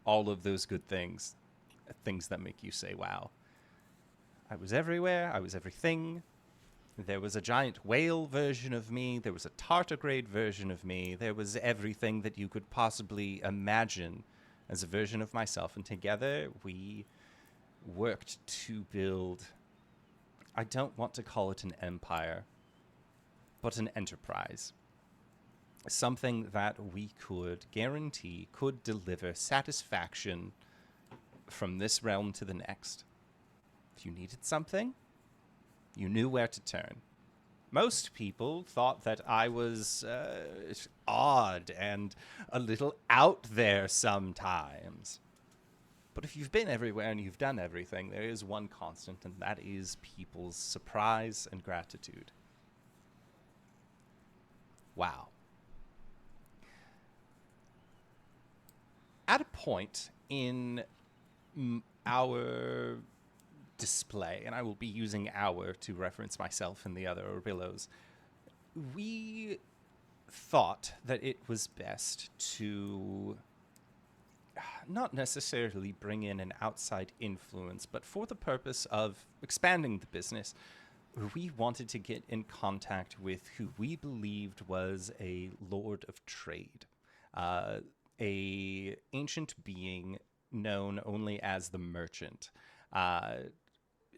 all of those good things, things that make you say, wow. I was everywhere, I was everything. There was a giant whale version of me. There was a tardigrade version of me. There was everything that you could possibly imagine as a version of myself. And together we worked to build, I don't want to call it an empire, but an enterprise. Something that we could guarantee could deliver satisfaction from this realm to the next. If you needed something, you knew where to turn. Most people thought that I was odd and a little out there sometimes. But if you've been everywhere and you've done everything, there is one constant, and that is people's surprise and gratitude. Wow. At a point in our display, and I will be using "our" to reference myself and the other Orillos, we thought that it was best to not necessarily bring in an outside influence, but for the purpose of expanding the business, we wanted to get in contact with who we believed was a lord of trade, a ancient being known only as the merchant.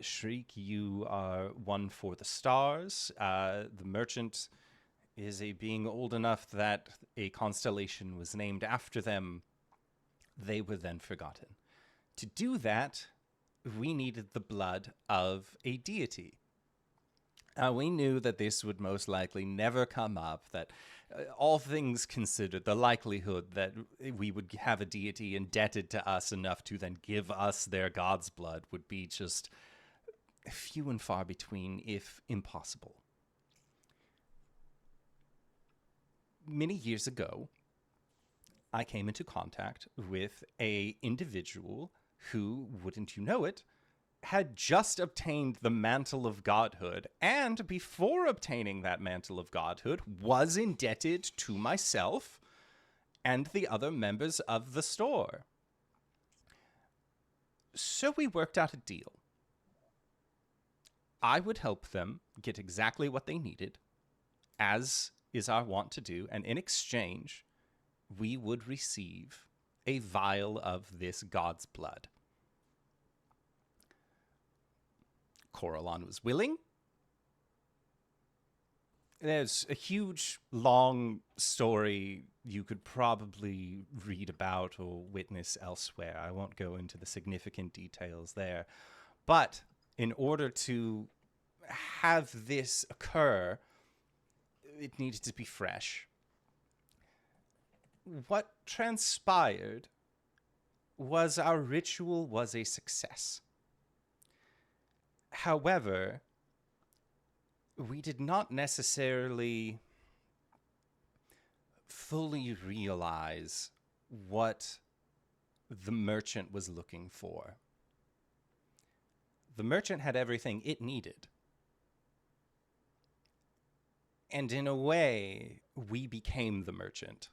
Shriek, you are one for the stars. The merchant is a being old enough that a constellation was named after them. They were then forgotten. To do that, we needed the blood of a deity. We knew that this would most likely never come up, that all things considered, the likelihood that we would have a deity indebted to us enough to then give us their god's blood would be just few and far between, if impossible. Many years ago, I came into contact with an individual who, wouldn't you know it, had just obtained the mantle of godhood, and before obtaining that mantle of godhood, was indebted to myself and the other members of the store. So we worked out a deal. I would help them get exactly what they needed, as is our wont to do, and in exchange, we would receive a vial of this god's blood. Coralon was willing. There's a huge, long story you could probably read about or witness elsewhere. I won't go into the significant details there. But in order to have this occur, it needed to be fresh. What transpired was our ritual was a success. However, we did not necessarily fully realize what the merchant was looking for. The merchant had everything it needed. And in a way, we became the merchant.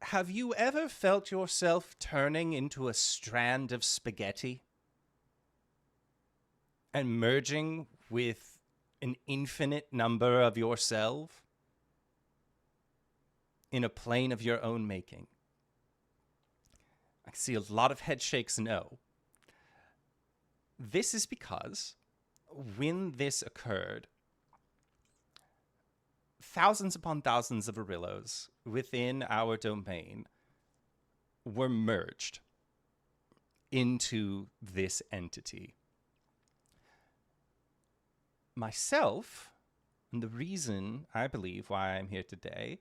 Have you ever felt yourself turning into a strand of spaghetti and merging with an infinite number of yourself in a plane of your own making? I can see a lot of head shakes no. This is because when this occurred, thousands upon thousands of Orillos within our domain were merged into this entity. Myself, and the reason I believe why I'm here today,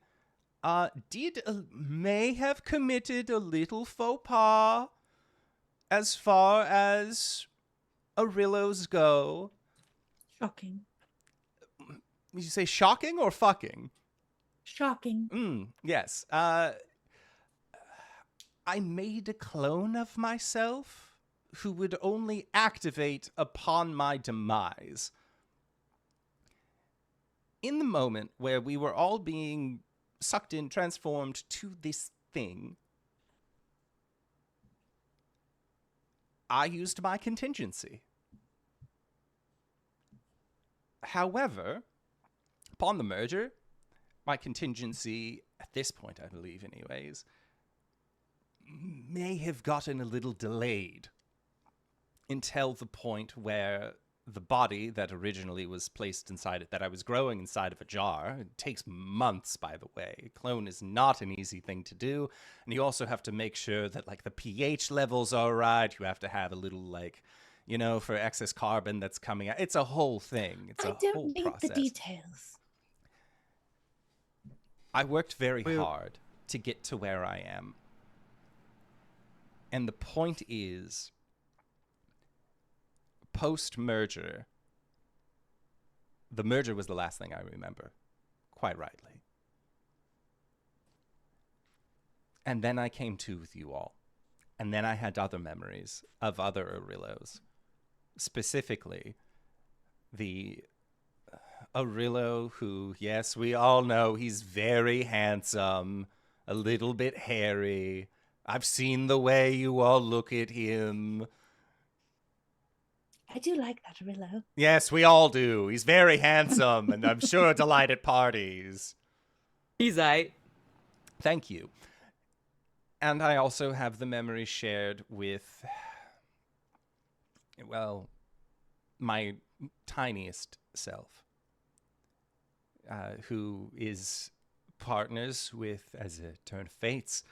may have committed a little faux pas as far as Orillos go. Shocking. You say shocking or fucking? Shocking. Yes. I made a clone of myself who would only activate upon my demise. In the moment where we were all being sucked in, transformed to this thing, I used my contingency. However, upon the merger, my contingency, at this point I believe anyways, may have gotten a little delayed until the point where the body that originally was placed inside it, that I was growing inside of a jar, it takes months, by the way. Clone is not an easy thing to do, and you also have to make sure that, like, the pH levels are right. You have to have a little, like, you know, for excess carbon that's coming out. It's a whole thing. It's a whole need process. the details. I worked very Wait. hard to get to where I am. And the point is, post-merger, the merger was the last thing I remember, quite rightly. And then I came to with you all. And then I had other memories of other Orillos. Specifically, the Orillo who, yes, we all know he's very handsome, a little bit hairy. I've seen the way you all look at him. I do like that, Orillo. Yes, we all do. He's very handsome, and I'm sure a delight at parties. He's aight. Thank you. And I also have the memory shared with, well, my tiniest self, who is partners with, as a turn of fates,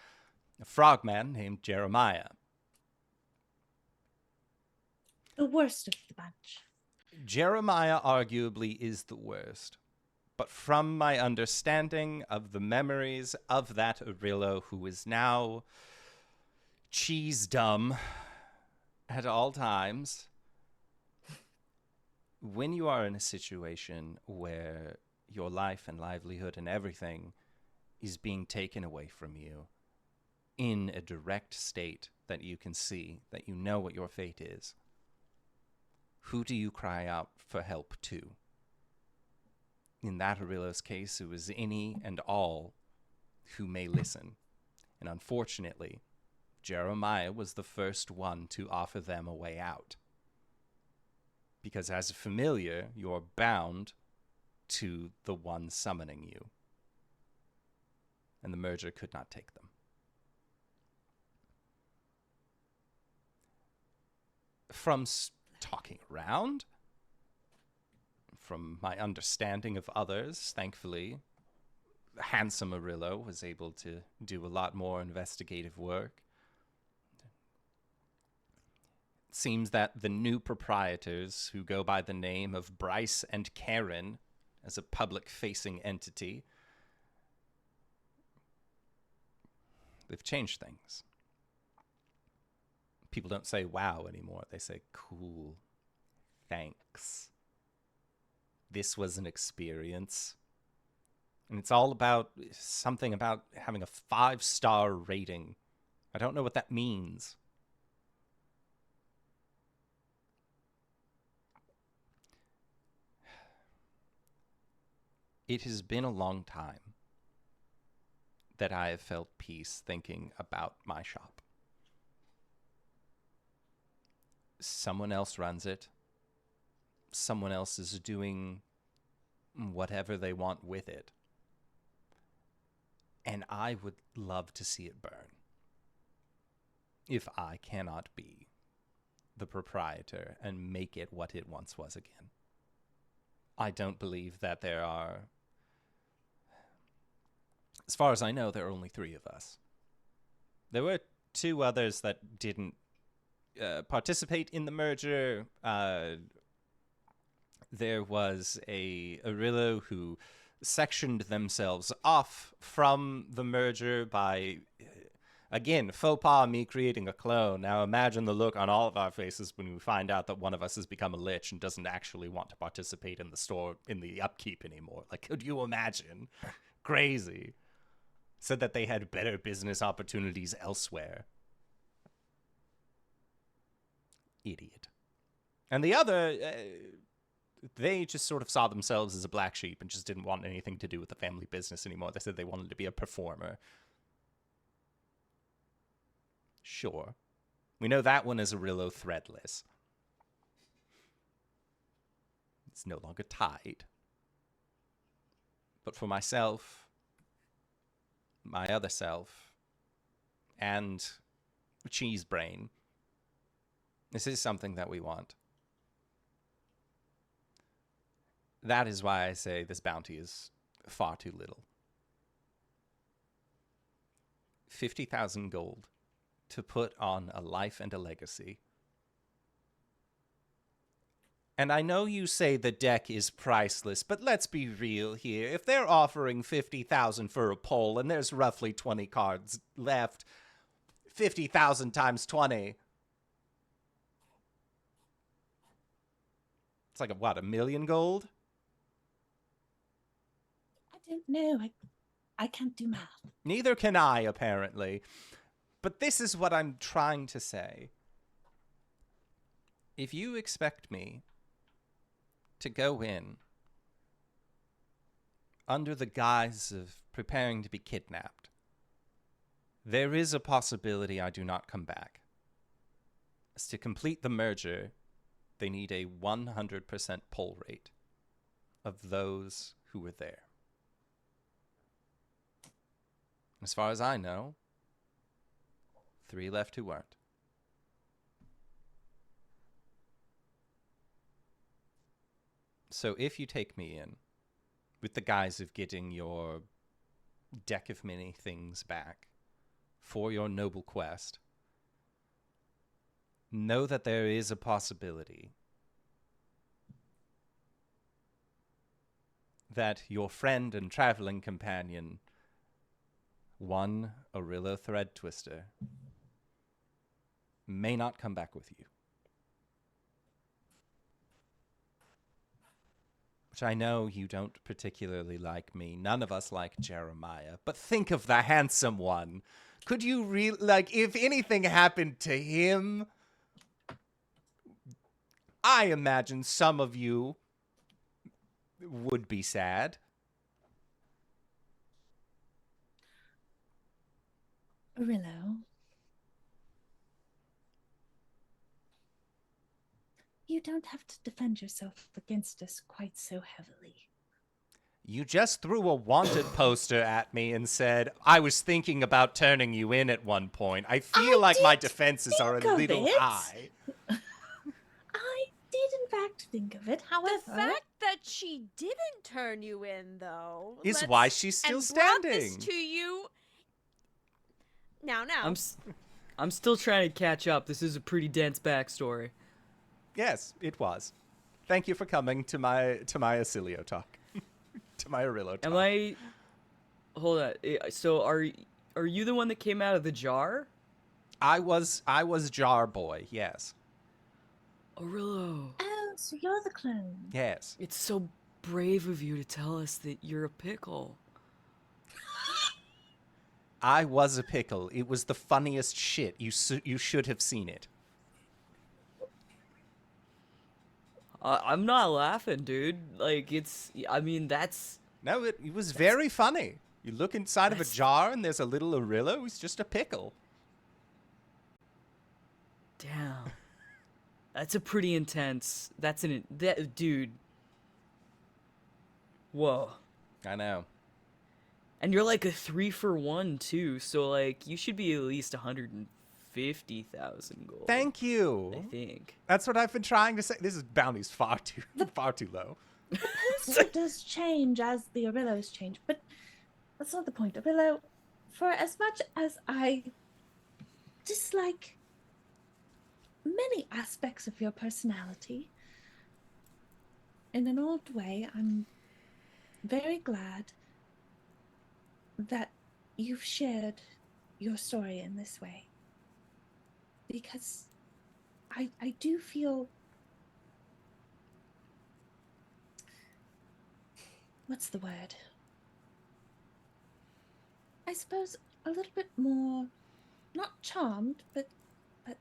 a frogman named Jeremiah. The worst of the bunch. Jeremiah arguably is the worst. But from my understanding of the memories of that Orillo, who is now cheese dumb at all times, when you are in a situation where your life and livelihood and everything is being taken away from you in a direct state that you can see, that you know what your fate is, who do you cry out for help to? In that Orillo's case, it was any and all who may listen. And unfortunately, Jeremiah was the first one to offer them a way out. Because as a familiar, you're bound to the one summoning you. And the merger could not take them. From talking around, from my understanding of others, thankfully, handsome Orillo was able to do a lot more investigative work. It seems that the new proprietors, who go by the name of Bryce and Karen as a public-facing entity, they've changed things. People don't say wow anymore. They say cool. Thanks. This was an experience. And it's all about something about having a 5-star rating. I don't know what that means. It has been a long time that I have felt peace thinking about my shop. Someone else runs it. Someone else is doing whatever they want with it. And I would love to see it burn. If I cannot be the proprietor and make it what it once was again. I don't believe that there are... As far as I know, there are only 3 of us. There were 2 others that didn't participate in the merger. There was a Orillo who sectioned themselves off from the merger by, again, faux pas me creating a clone. Now imagine the look on all of our faces when we find out that one of us has become a lich and doesn't actually want to participate in the store, in the upkeep anymore. Like, could you imagine? Crazy. Said that they had better business opportunities elsewhere. Idiot. And the other, they just sort of saw themselves as a black sheep and just didn't want anything to do with the family business anymore. They said they wanted to be a performer. Sure. We know that one is Orillo threadless. It's no longer tied. But for myself, my other self, and Cheese Brain, this is something that we want. That is why I say this bounty is far too little. 50,000 gold to put on a life and a legacy. And I know you say the deck is priceless, but let's be real here. If they're offering 50,000 for a poll and there's roughly 20 cards left, 50,000 times 20. It's like, what, 1 million gold? I don't know. I can't do math. Neither can I, apparently. But this is what I'm trying to say. If you expect me to go in under the guise of preparing to be kidnapped, there is a possibility I do not come back. As to complete the merger, they need a 100% poll rate of those who were there. As far as I know, 3 left who weren't. So if you take me in with the guise of getting your deck of many things back for your noble quest, know that there is a possibility that your friend and traveling companion, one Orillo Thread Twister, may not come back with you. Which I know you don't particularly like me. None of us like Jeremiah. But think of the handsome one. Could you if anything happened to him, I imagine some of you would be sad. Orillo, you don't have to defend yourself against us quite so heavily. You just threw a wanted poster at me and said, I was thinking about turning you in at one point. I feel like my defenses are a little high. I did, in fact, think of it. However, The fact that she didn't turn you in, though, is why she's still and standing. Brought this to you. Now. I'm still trying to catch up. This is a pretty dense backstory. Yes, it was. Thank you for coming to my Acilio talk. To my Orillo talk. Hold on. So are you the one that came out of the jar? I was Jar Boy, yes. Orillo. Oh, so you're the clone. Yes. It's so brave of you to tell us that you're a pickle. I was a pickle. It was the funniest shit. You should have seen it. I'm not laughing, dude. Like, that's... No, it was very funny. You look inside of a jar and there's a little Orillo who's just a pickle. Damn. That's a pretty intense... Dude. Whoa. I know. And you're like a 3-for-1, too, so, like, you should be at least 150,000 gold. Thank you. I think. That's what I've been trying to say. This is bounty's far too low. The poster does change as the Orillos change, but that's not the point. Orillo, for as much as I dislike many aspects of your personality, in an odd way, I'm very glad that you've shared your story in this way. Because I do feel... What's the word? I suppose a little bit more, not charmed, but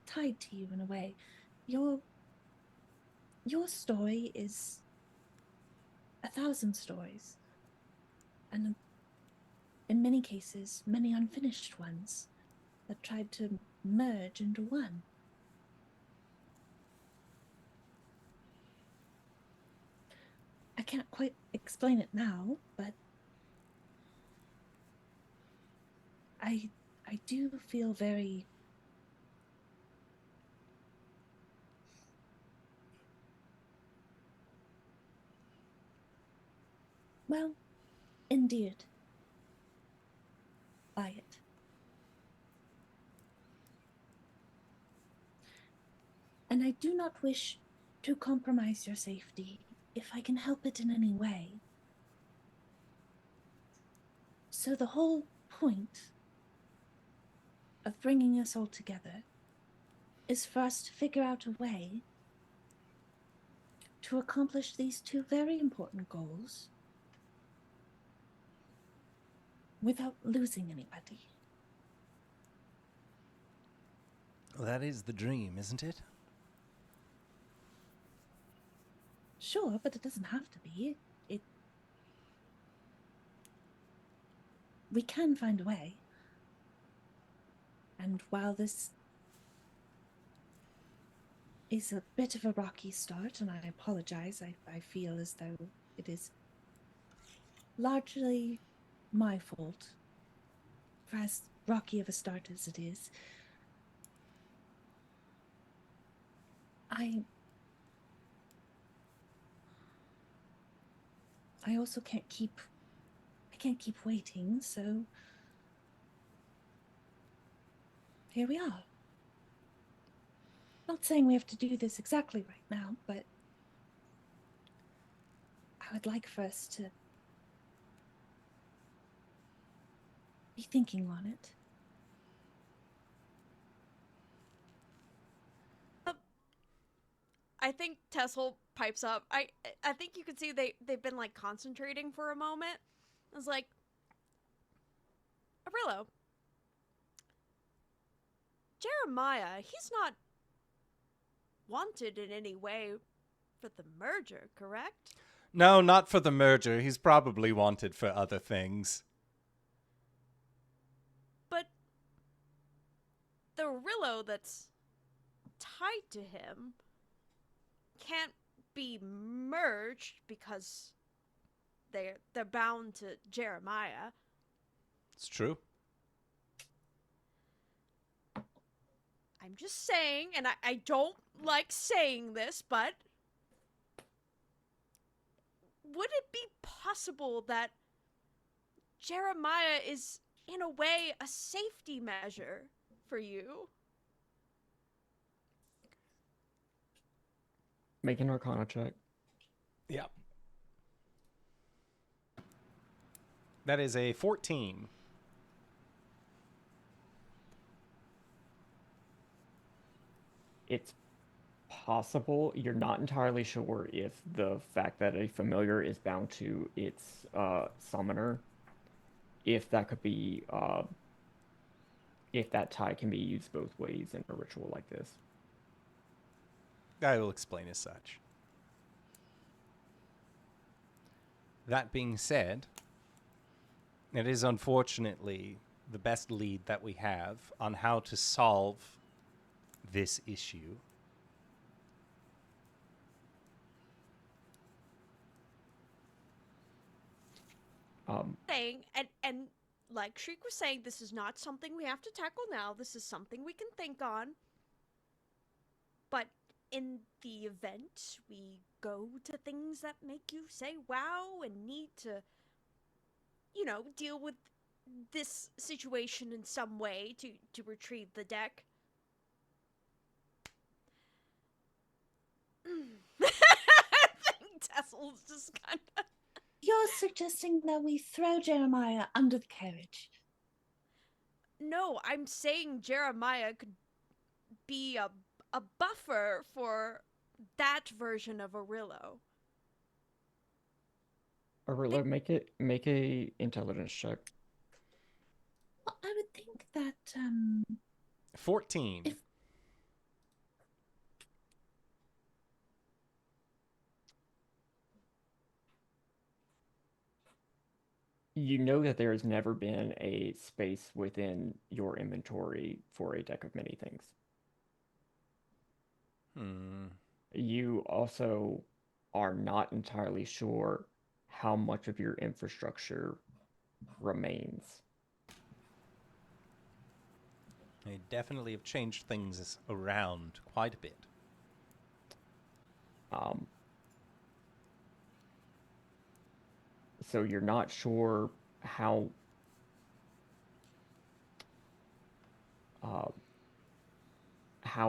tied to you in a way. Your story is 1,000 stories. And in many cases, many unfinished ones that tried to merge into one. can't quite explain it now, but I do feel very well endeared by it. And I do not wish to compromise your safety if I can help it in any way. So the whole point of bringing us all together is for us to figure out a way to accomplish these two very important goals without losing anybody. Well, that is the dream, isn't it? Sure, but it doesn't have to be. We can find a way. And while this is a bit of a rocky start, and I apologize, I feel as though it is largely my fault for as rocky of a start as it is. I also can't keep waiting, so here we are. Not saying we have to do this exactly right now, but I would like for us to be thinking on it. I think Tessell pipes up. I think you can see they've been like concentrating for a moment. It's like, Orillo, Jeremiah, he's not wanted in any way for the merger, correct? No, not for the merger. He's probably wanted for other things. But the Orillo that's tied to him can't be merged because they're bound to Jeremiah. It's true. I'm just saying, and I don't like saying this, but would it be possible that Jeremiah is, in a way, a safety measure for you? Make an Arcana check. Yeah. That is a 14. It's possible. You're not entirely sure if the fact that a familiar is bound to its summoner, if that could be, if that tie can be used both ways in a ritual like this. I will explain as such. That being said, it is unfortunately the best lead that we have on how to solve this issue. Saying, and like Shriek was saying, this is not something we have to tackle now. This is something we can think on. But in the event we go to things that make you say wow and need to, deal with this situation in some way to retrieve the deck. I think Tessell's just kind of... You're suggesting that we throw Jeremiah under the carriage. No, I'm saying Jeremiah could be a buffer for that version of Orillo. Orillo, make a intelligence check. Well, I would think that 14. You know that there has never been a space within your inventory for a deck of many things. You also are not entirely sure how much of your infrastructure remains. They definitely have changed things around quite a bit. So you're not sure how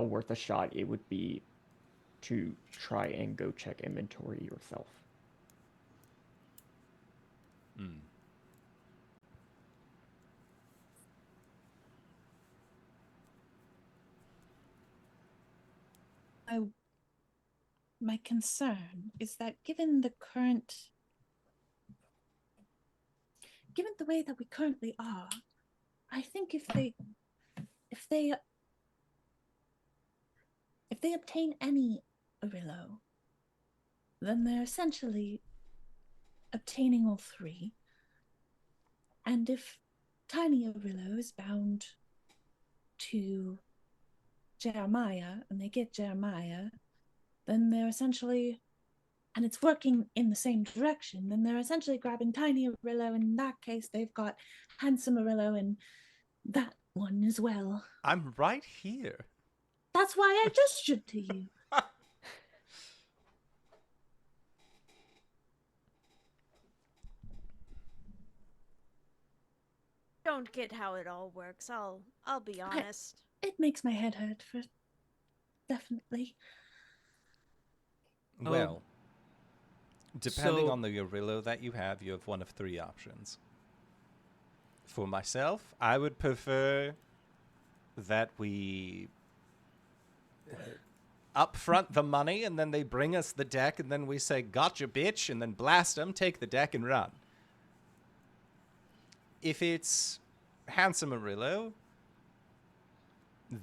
worth a shot it would be to try and go check inventory yourself. My concern is that given the way that we currently are, I think if they obtain any Orillo, then they're essentially obtaining all three. And if Tiny Orillo is bound to Jeremiah and they get Jeremiah, then they're essentially, and it's working in the same direction, then they're essentially grabbing Tiny Orillo, and in that case they've got Handsome Orillo and that one as well. I'm right here. That's why I gestured to you. Don't get how it all works. I'll be honest. It makes my head hurt, for definitely. Well, depending on the Orillo that you have one of three options. For myself, I would prefer that we upfront the money and then they bring us the deck and then we say, gotcha, bitch, and then blast them, take the deck, and run. If it's Handsome Orillo,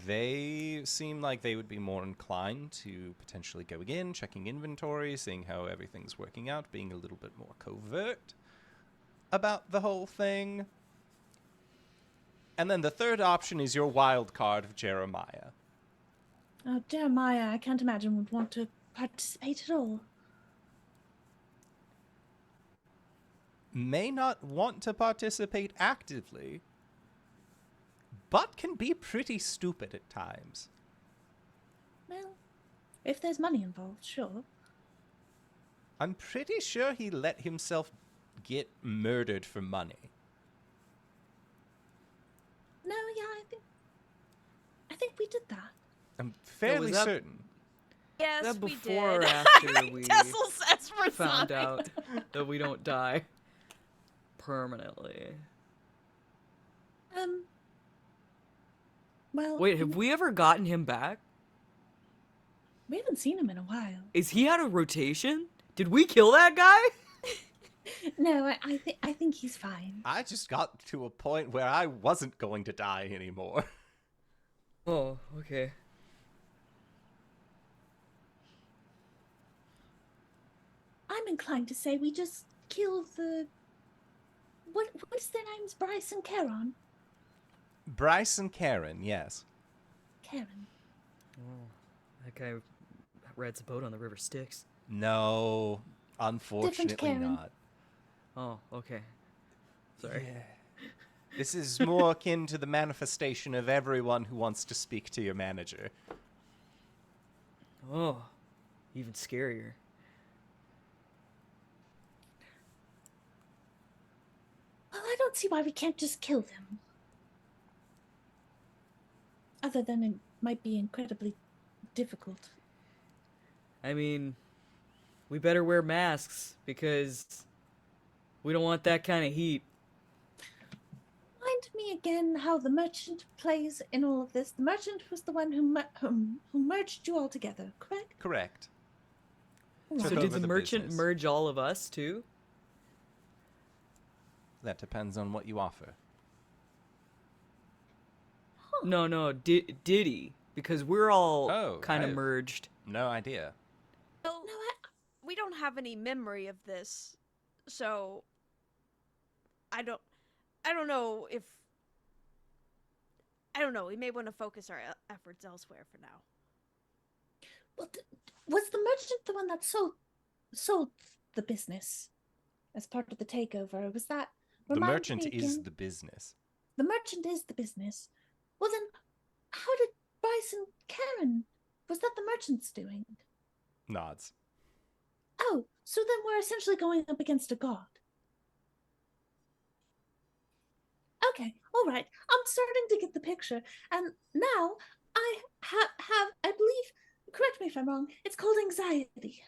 they seem like they would be more inclined to potentially going in, checking inventory, seeing how everything's working out, being a little bit more covert about the whole thing. And then the third option is your wild card of Jeremiah. Oh, Jeremiah, I can't imagine would want to participate at all. May not want to participate actively, but can be pretty stupid at times. Well, if there's money involved, sure. I'm pretty sure he let himself get murdered for money. No, yeah, I think we did that. I'm fairly was that- certain. Yes, That we before or did. after we Tessell says for found out that we don't die permanently. Well, Wait, have we ever gotten him back? we haven't seen him in a while. Is he out of rotation? Did we kill that guy? No, I think he's fine. I just got to a point where I wasn't going to die anymore. Oh, okay. I'm inclined to say we just kill the... What's their names? Bryce and Charon? Bryce and Karen, yes. Karen. Oh, that guy rides a boat on the river Styx. No, unfortunately Karen. not. Oh, okay. Sorry. Yeah. This is more akin to the manifestation of everyone who wants to speak to your manager. Oh, even scarier. Well, I don't see why we can't just kill them. Other than it might be incredibly difficult. I mean, we better wear masks because we don't want that kind of heat. Remind me again how the merchant plays in all of this. The merchant was the one who merged you all together, correct? Correct. Right. So Took did over the the merchant business. merge all of us too? That depends on what you offer. No, did he? Because we're all Oh, kind of I've- merged. No idea. Well, No, we don't have any memory of this, so I don't know if I don't know. We may want to focus our efforts elsewhere for now. Well, was the merchant the one that sold the business as part of the takeover. Was that? The Remind merchant me is again. the business. The merchant is the business. Well then, how did Bryce and Karen? Was that the merchant's doing? Nods. Oh, so then we're essentially going up against a god. Okay, all right. I'm starting to get the picture. And now I have, I believe, correct me if I'm wrong, it's called anxiety.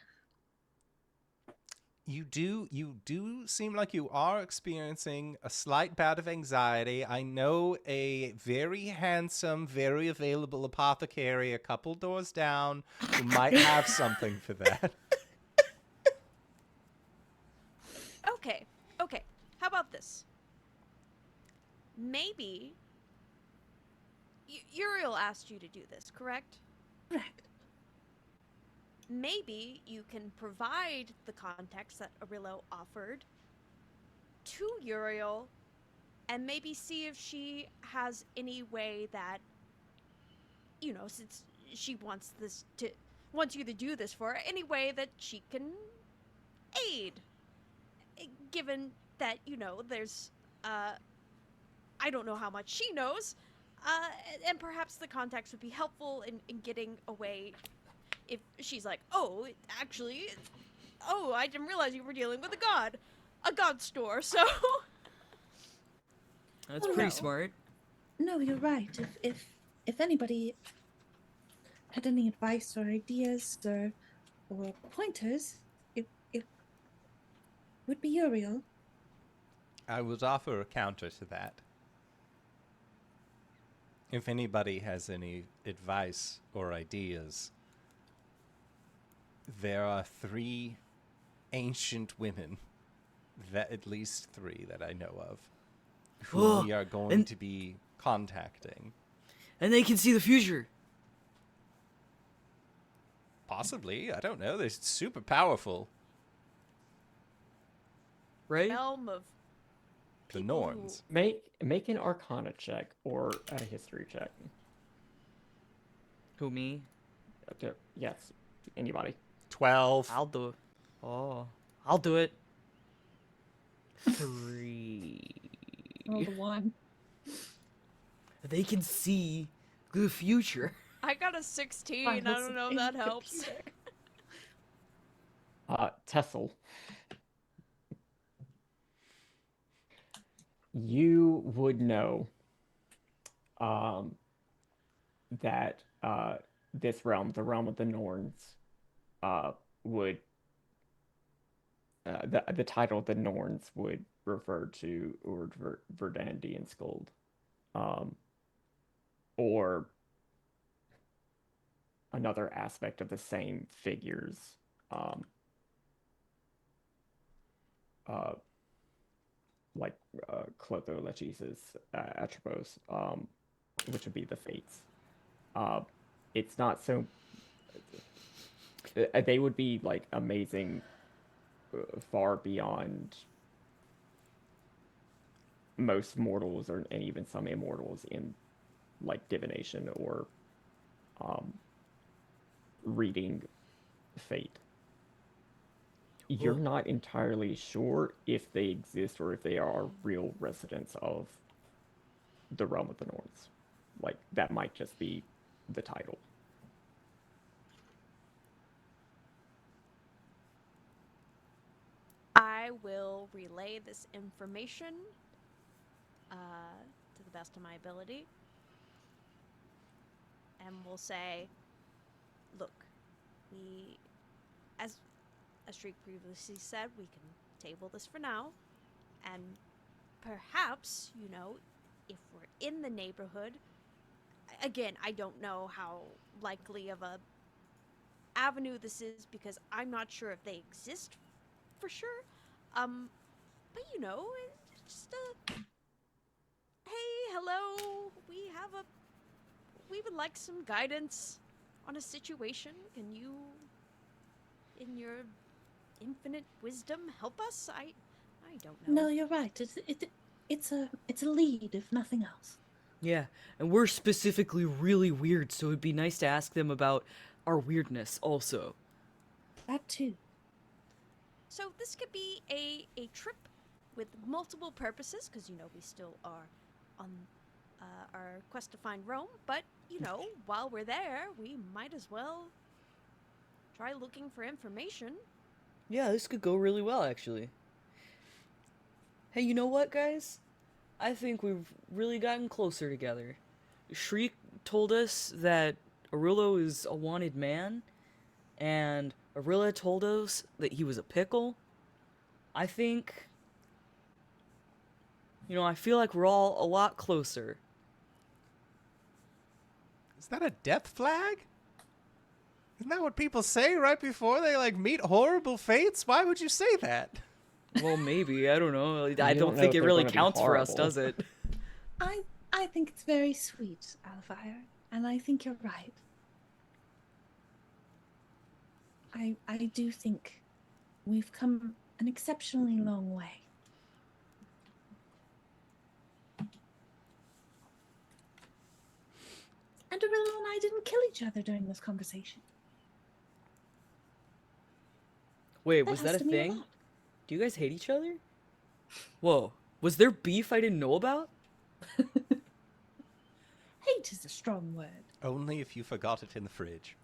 You do seem like you are experiencing a slight bout of anxiety. I know a very handsome, very available apothecary a couple doors down who might have something for that. Okay. How about this? Maybe Uriel asked you to do this, correct? Correct. Maybe you can provide the context that Orillo offered to Uriel and maybe see if she has any way that, since she wants you to do this for her, any way that she can aid. Given that, there's, I don't know how much she knows, and perhaps the context would be helpful in getting away. If she's like, I didn't realize you were dealing with a god store, so. That's Oh, pretty no. smart. No, you're right. If anybody had any advice or ideas or pointers, it would be Uriel. I would offer a counter to that. If anybody has any advice or ideas, there are 3 ancient women, at least 3 that I know of, who we are going to be contacting. And they can see the future. Possibly, I don't know. They're super powerful. Right? Realm of The people Norns. Make an Arcana check or a History check. Who, me? Yes, anybody. 12. I'll do it. Oh, I'll do it. 3. Rolled a 1. They can see the future. I got a 16. I Files don't know if in that the helps. computer. Tessell. You would know that this realm, the realm of the Norns, would the title of the Norns would refer to Verdandi and Skuld, or another aspect of the same figures, like Clotho Lachis's Atropos, which would be the Fates. It's not so. They would be like amazing, far beyond most mortals, and even some immortals in like divination or reading fate. You're not entirely sure if they exist or if they are real residents of the realm of the Norns. Like, that might just be the title. I will relay this information to the best of my ability. And we'll say, look, as Shriek previously said, we can table this for now. And perhaps, if we're in the neighborhood, again, I don't know how likely of a avenue this is because I'm not sure if they exist for sure. But it's just hey, hello, we would like some guidance on a situation. Can you, in your infinite wisdom, help us? I don't know. No, you're right. It's a lead, if nothing else. Yeah, and we're specifically really weird, so it'd be nice to ask them about our weirdness also. That too. So this could be a trip with multiple purposes, because, we still are on our quest to find Rome. But, while we're there, we might as well try looking for information. Yeah, this could go really well, actually. Hey, you know what, guys? I think we've really gotten closer together. Shriek told us that Orillo is a wanted man, and Orillo told us that he was a pickle. I think, I feel like we're all a lot closer. Is that a death flag? Isn't that what people say right before they, meet horrible fates? Why would you say that? Well, maybe. I don't know. I don't don't know think if it they're really gonna be counts for us, horrible. does it? I think it's very sweet, Aluvire, and I think you're right. I do think we've come an exceptionally long way. And Orillo and I didn't kill each other during this conversation. Wait, was that has a to mean thing? lot. Do you guys hate each other? Whoa. Was there beef I didn't know about? Hate is a strong word. Only if you forgot it in the fridge.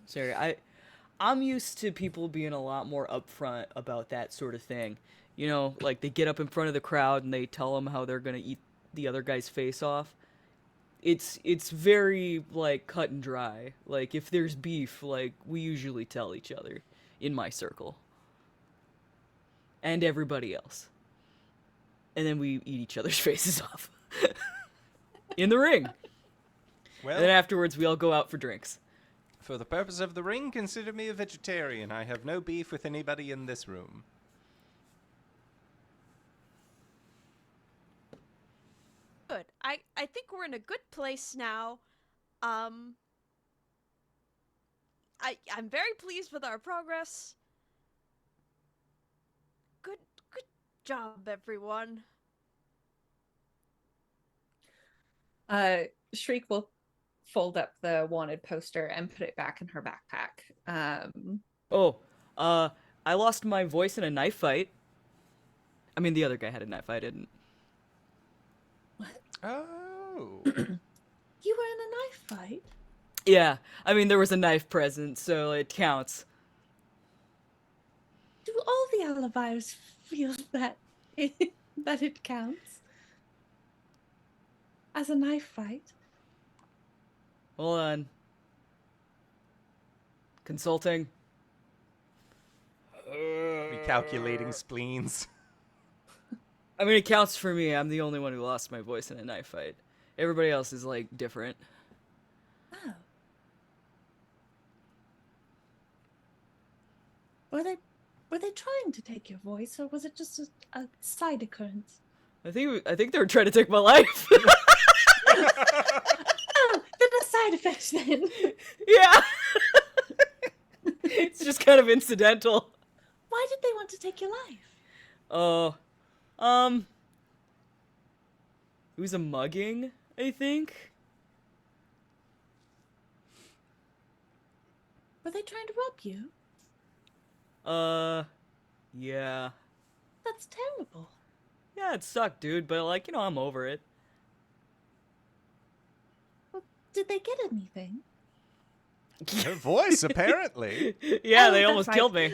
Sorry, I'm used to people being a lot more upfront about that sort of thing. Like they get up in front of the crowd and they tell them how they're gonna eat the other guy's face off. It's very, cut and dry. Like, if there's beef, we usually tell each other in my circle. And everybody else. And then we eat each other's faces off. In the ring. Well, And then afterwards, we all go out for drinks. for the purpose of the ring, consider me a vegetarian. I have no beef with anybody in this room. Good. I think we're in a good place now. I'm very pleased with our progress. Good job, everyone. Shriek will fold up the wanted poster and put it back in her backpack. Oh, I lost my voice in a knife fight. I mean, the other guy had a knife, I didn't. Oh. You were in a knife fight? Yeah, I mean, there was a knife present, so it counts. Do all the Aluvires feel that it counts as a knife fight? Hold on. Consulting. Recalculating spleens. I mean, it counts for me. I'm the only one who lost my voice in a knife fight. Everybody else is, different. Oh. Were they trying to take your voice, or was it just a side occurrence? I think they were trying to take my life. Oh, then a side effect then. Yeah. It's just kind of incidental. Why did they want to take your life? It was a mugging, I think. Were they trying to rob you? Yeah. That's terrible. Yeah, it sucked, dude, but I'm over it. Well, did they get anything? Her voice, apparently. Yeah, Oh, they that's almost right. killed me.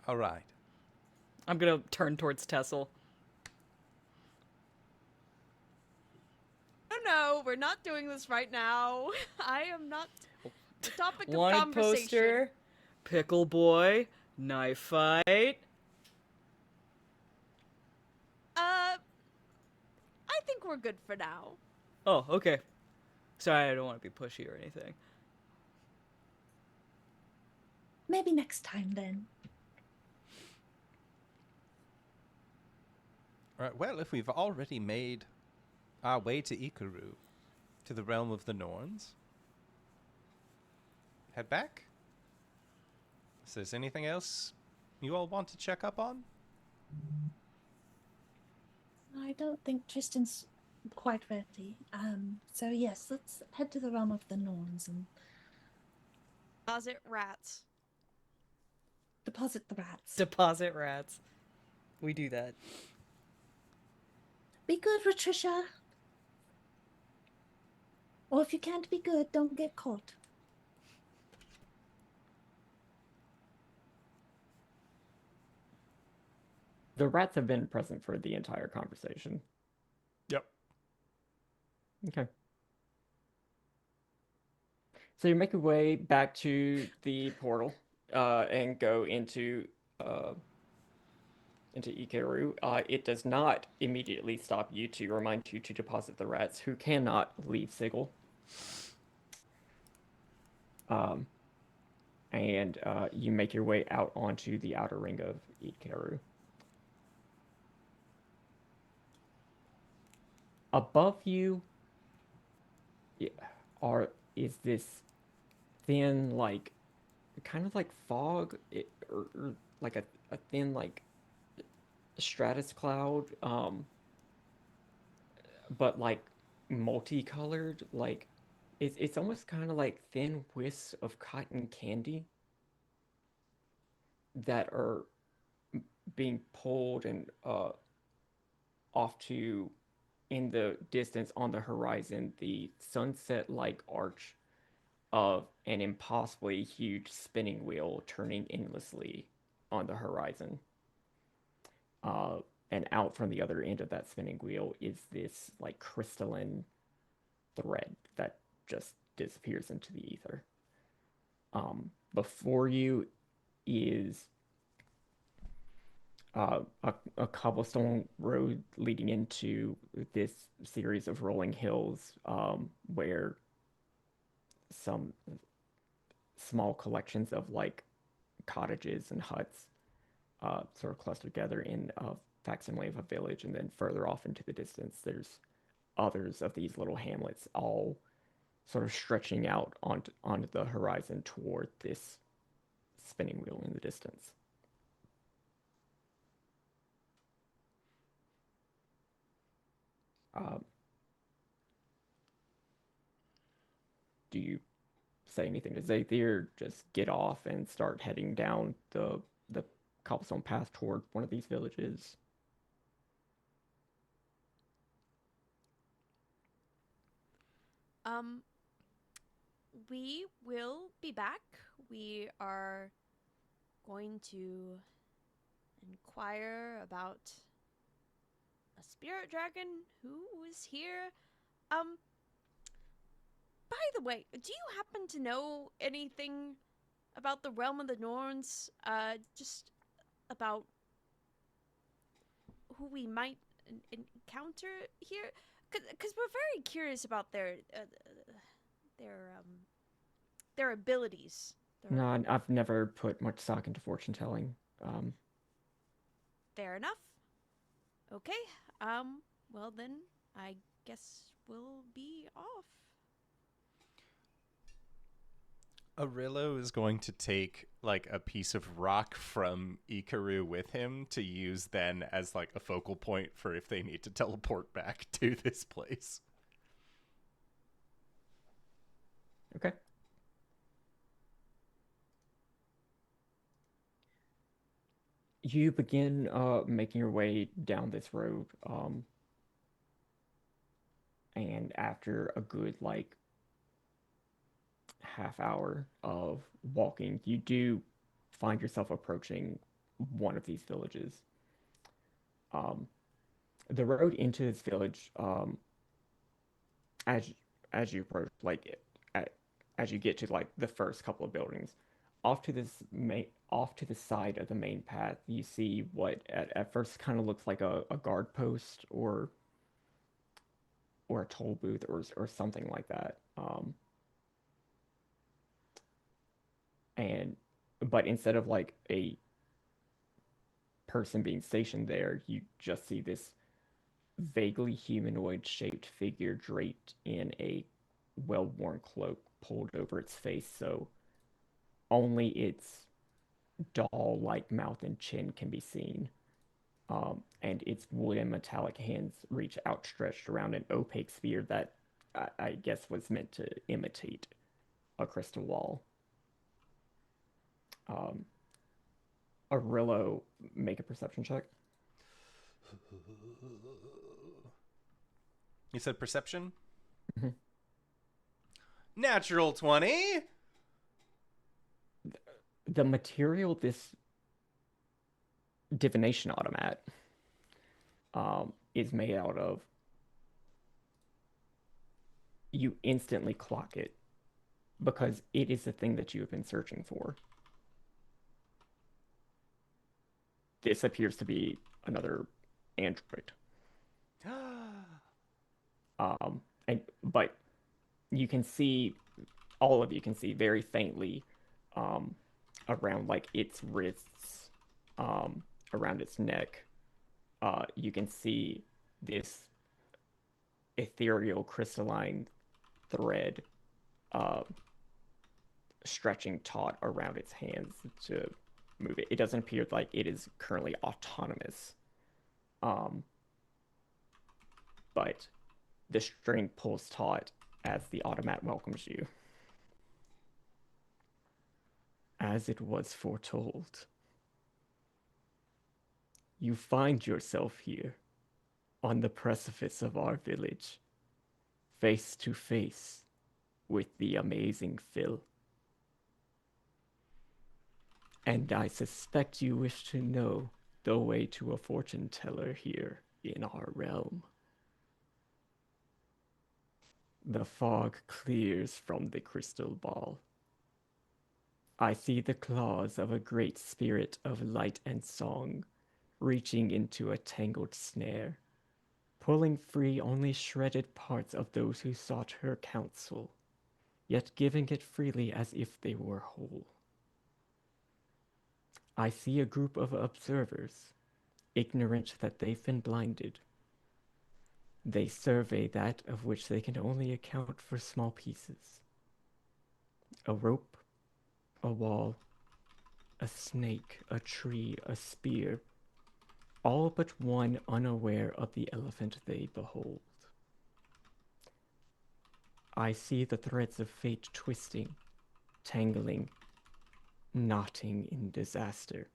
All right. I'm gonna turn towards Tessell. No, we're not doing this right now. I am not the topic of Wanted conversation. poster, pickle boy, knife fight. I think we're good for now. Oh, okay. Sorry, I don't want to be pushy or anything. Maybe next time then. All right. Well, if we've already made our way to Ikaru, to the realm of the Norns, head back. If there's anything else you all want to check up on? I don't think Tristan's quite ready. So yes, let's head to the realm of the Norns and Closet rats. deposit the rats. Deposit rats. We do that. Be good, Patricia. Or if you can't be good, don't get caught. The rats have been present for the entire conversation. Yep. Okay. So you make your way back to the portal and go into Ikeru. It does not immediately stop you to remind you to deposit the rats who cannot leave Sigil. And you make your way out onto the outer ring of Ikeru. Above you is this thin, like, kind of like fog, or like a thin, like, stratus cloud, but like multicolored, like it's almost kind of like thin wisps of cotton candy that are being pulled and off to, in the distance on the horizon, the sunset-like arch of an impossibly huge spinning wheel turning endlessly on the horizon. And out from the other end of that spinning wheel is this like crystalline thread that just disappears into the ether. Before you is a cobblestone road leading into this series of rolling hills, where some small collections of like cottages and huts sort of cluster together in a facsimile of a village, and then further off into the distance, there's others of these little hamlets, all sort of stretching out onto the horizon toward this spinning wheel in the distance. Do you say anything to Zathir? Just get off and start heading down the cobblestone path toward one of these villages? We will be back. We are going to inquire about a spirit dragon who was here. By the way, do you happen to know anything about the realm of the Norns? Just about who we might encounter here? Because we're very curious about their abilities. No, I've never put much stock into fortune telling. Fair enough. Okay. Well then, I guess we'll be off. Orillo is going to take like a piece of rock from Ikaru with him to use then as like a focal point for if they need to teleport back to this place. Okay. You begin making your way down this road, and after a good like half hour of walking, you do find yourself approaching one of these villages. The road into this village, as as you approach, like as you get to like the first couple of buildings, off to the side of the main path, you see what at first kind of looks like a guard post or a toll booth or something like that. And but instead of like a person being stationed there, you just see this vaguely humanoid shaped figure draped in a well-worn cloak pulled over its face, so only its doll like mouth and chin can be seen. and its wood and metallic hands reach outstretched around an opaque sphere that I guess was meant to imitate a crystal wall. Orillo, make a perception check. You said perception? Mhm. Natural 20. The material this divination automat is made out of, you instantly clock it because it is the thing that you have been searching for. This appears to be another android. But you can see, all of you can see very faintly around like its wrists, around its neck, you can see this ethereal crystalline thread stretching taut around its hands to move it. It doesn't appear like it is currently autonomous. But the string pulls taut as the automat welcomes you. As it was foretold, you find yourself here, on the precipice of our village, face to face with the amazing Phil. And I suspect you wish to know the way to a fortune teller here in our realm. The fog clears from the crystal ball. I see the claws of a great spirit of light and song reaching into a tangled snare, pulling free only shredded parts of those who sought her counsel, yet giving it freely as if they were whole. I see a group of observers, ignorant that they've been blinded. They survey that of which they can only account for small pieces. A rope, a wall, a snake, a tree, a spear, all but one unaware of the elephant they behold. I see the threads of fate twisting, tangling, knotting in disaster.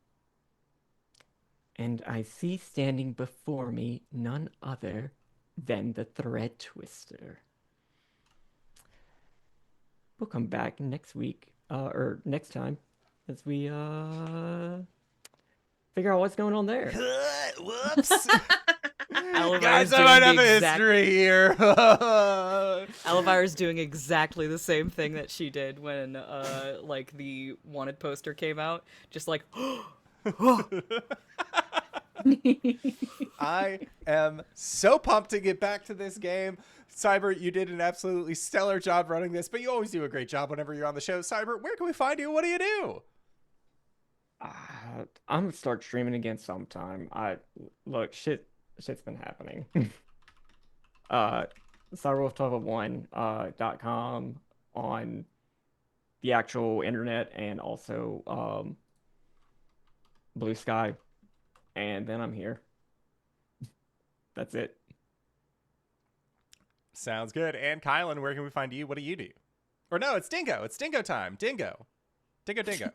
And I see standing before me none other than the Thread Twister. We'll come back next week, or next time, as we figure out what's going on there. Whoops. Aluvire's Guys, I doing might the have a exact- history here. Aluvire's doing exactly the same thing that she did when, like, the wanted poster came out. Just like, I am so pumped to get back to this game. Cyber, you did an absolutely stellar job running this, but you always do a great job whenever you're on the show. Cyber, where can we find you? What do you do? I'm gonna start streaming again sometime. Look, shit's been happening. Cyberwolf1201.com on the actual internet, and also Blue Sky, and then I'm here. That's it. Sounds good. And Kylan, where can we find you? What do you do? Or no, it's Dingo. It's Dingo time. Dingo. Dingo.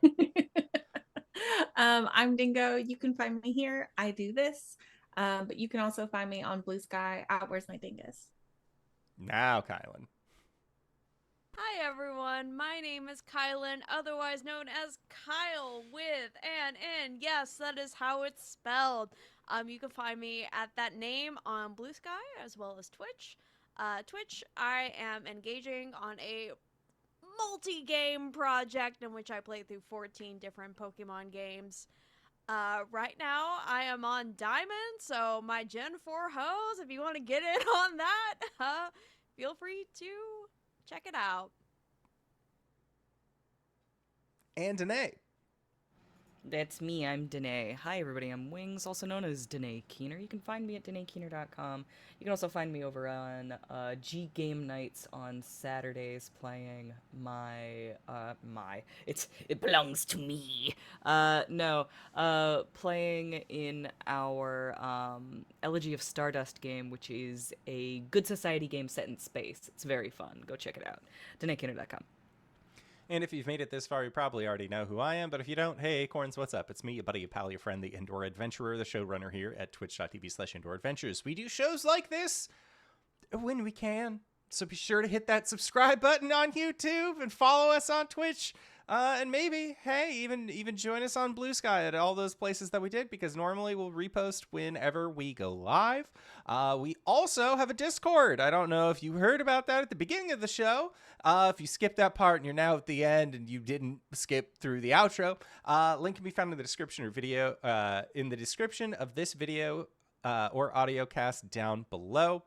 I'm Dingo. You can find me here. I do this. But you can also find me on Blue Sky at WheresMyDingus. Now, Kylan. Hi everyone, my name is Kylan, otherwise known as Kyle with an N. Yes, that is how it's spelled. You can find me at that name on Blue Sky as well as Twitch. Twitch, I am engaging on a multi-game project in which I play through 14 different Pokemon games. Right now, I am on Diamond, so my Gen 4 hose, if you want to get in on that, feel free to check it out. And Danae. That's me. I'm Danae. Hi, everybody. I'm Wings, also known as Danae Keener. You can find me at DanaeKeener.com. You can also find me over on G Game Nights on Saturdays playing it belongs to me. Playing in our Elegy of Stardust game, which is a good society game set in space. It's very fun. Go check it out. DanaeKeener.com. And if you've made it this far, you probably already know who I am. But if you don't, hey, Acorns, what's up? It's me, your buddy, your pal, your friend, the Indoor Adventurer, the showrunner here at twitch.tv/Indoor Adventures. We do shows like this when we can. So be sure to hit that subscribe button on YouTube and follow us on Twitch. And maybe, hey, even join us on Blue Sky at all those places that we did, because normally we'll repost whenever we go live. We also have a Discord. I don't know if you heard about that at the beginning of the show. If you skipped that part and you're now at the end and you didn't skip through the outro, link can be found in the description or video in the description of this video or audio cast down below.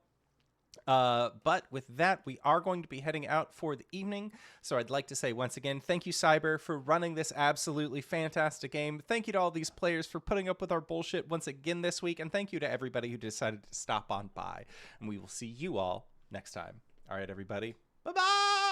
But with that, we are going to be heading out for the evening. So I'd like to say once again, thank you, Cyber, for running this absolutely fantastic game. Thank you to all these players for putting up with our bullshit once again this week. And thank you to everybody who decided to stop on by. And we will see you all next time. All right, everybody. Bye-bye!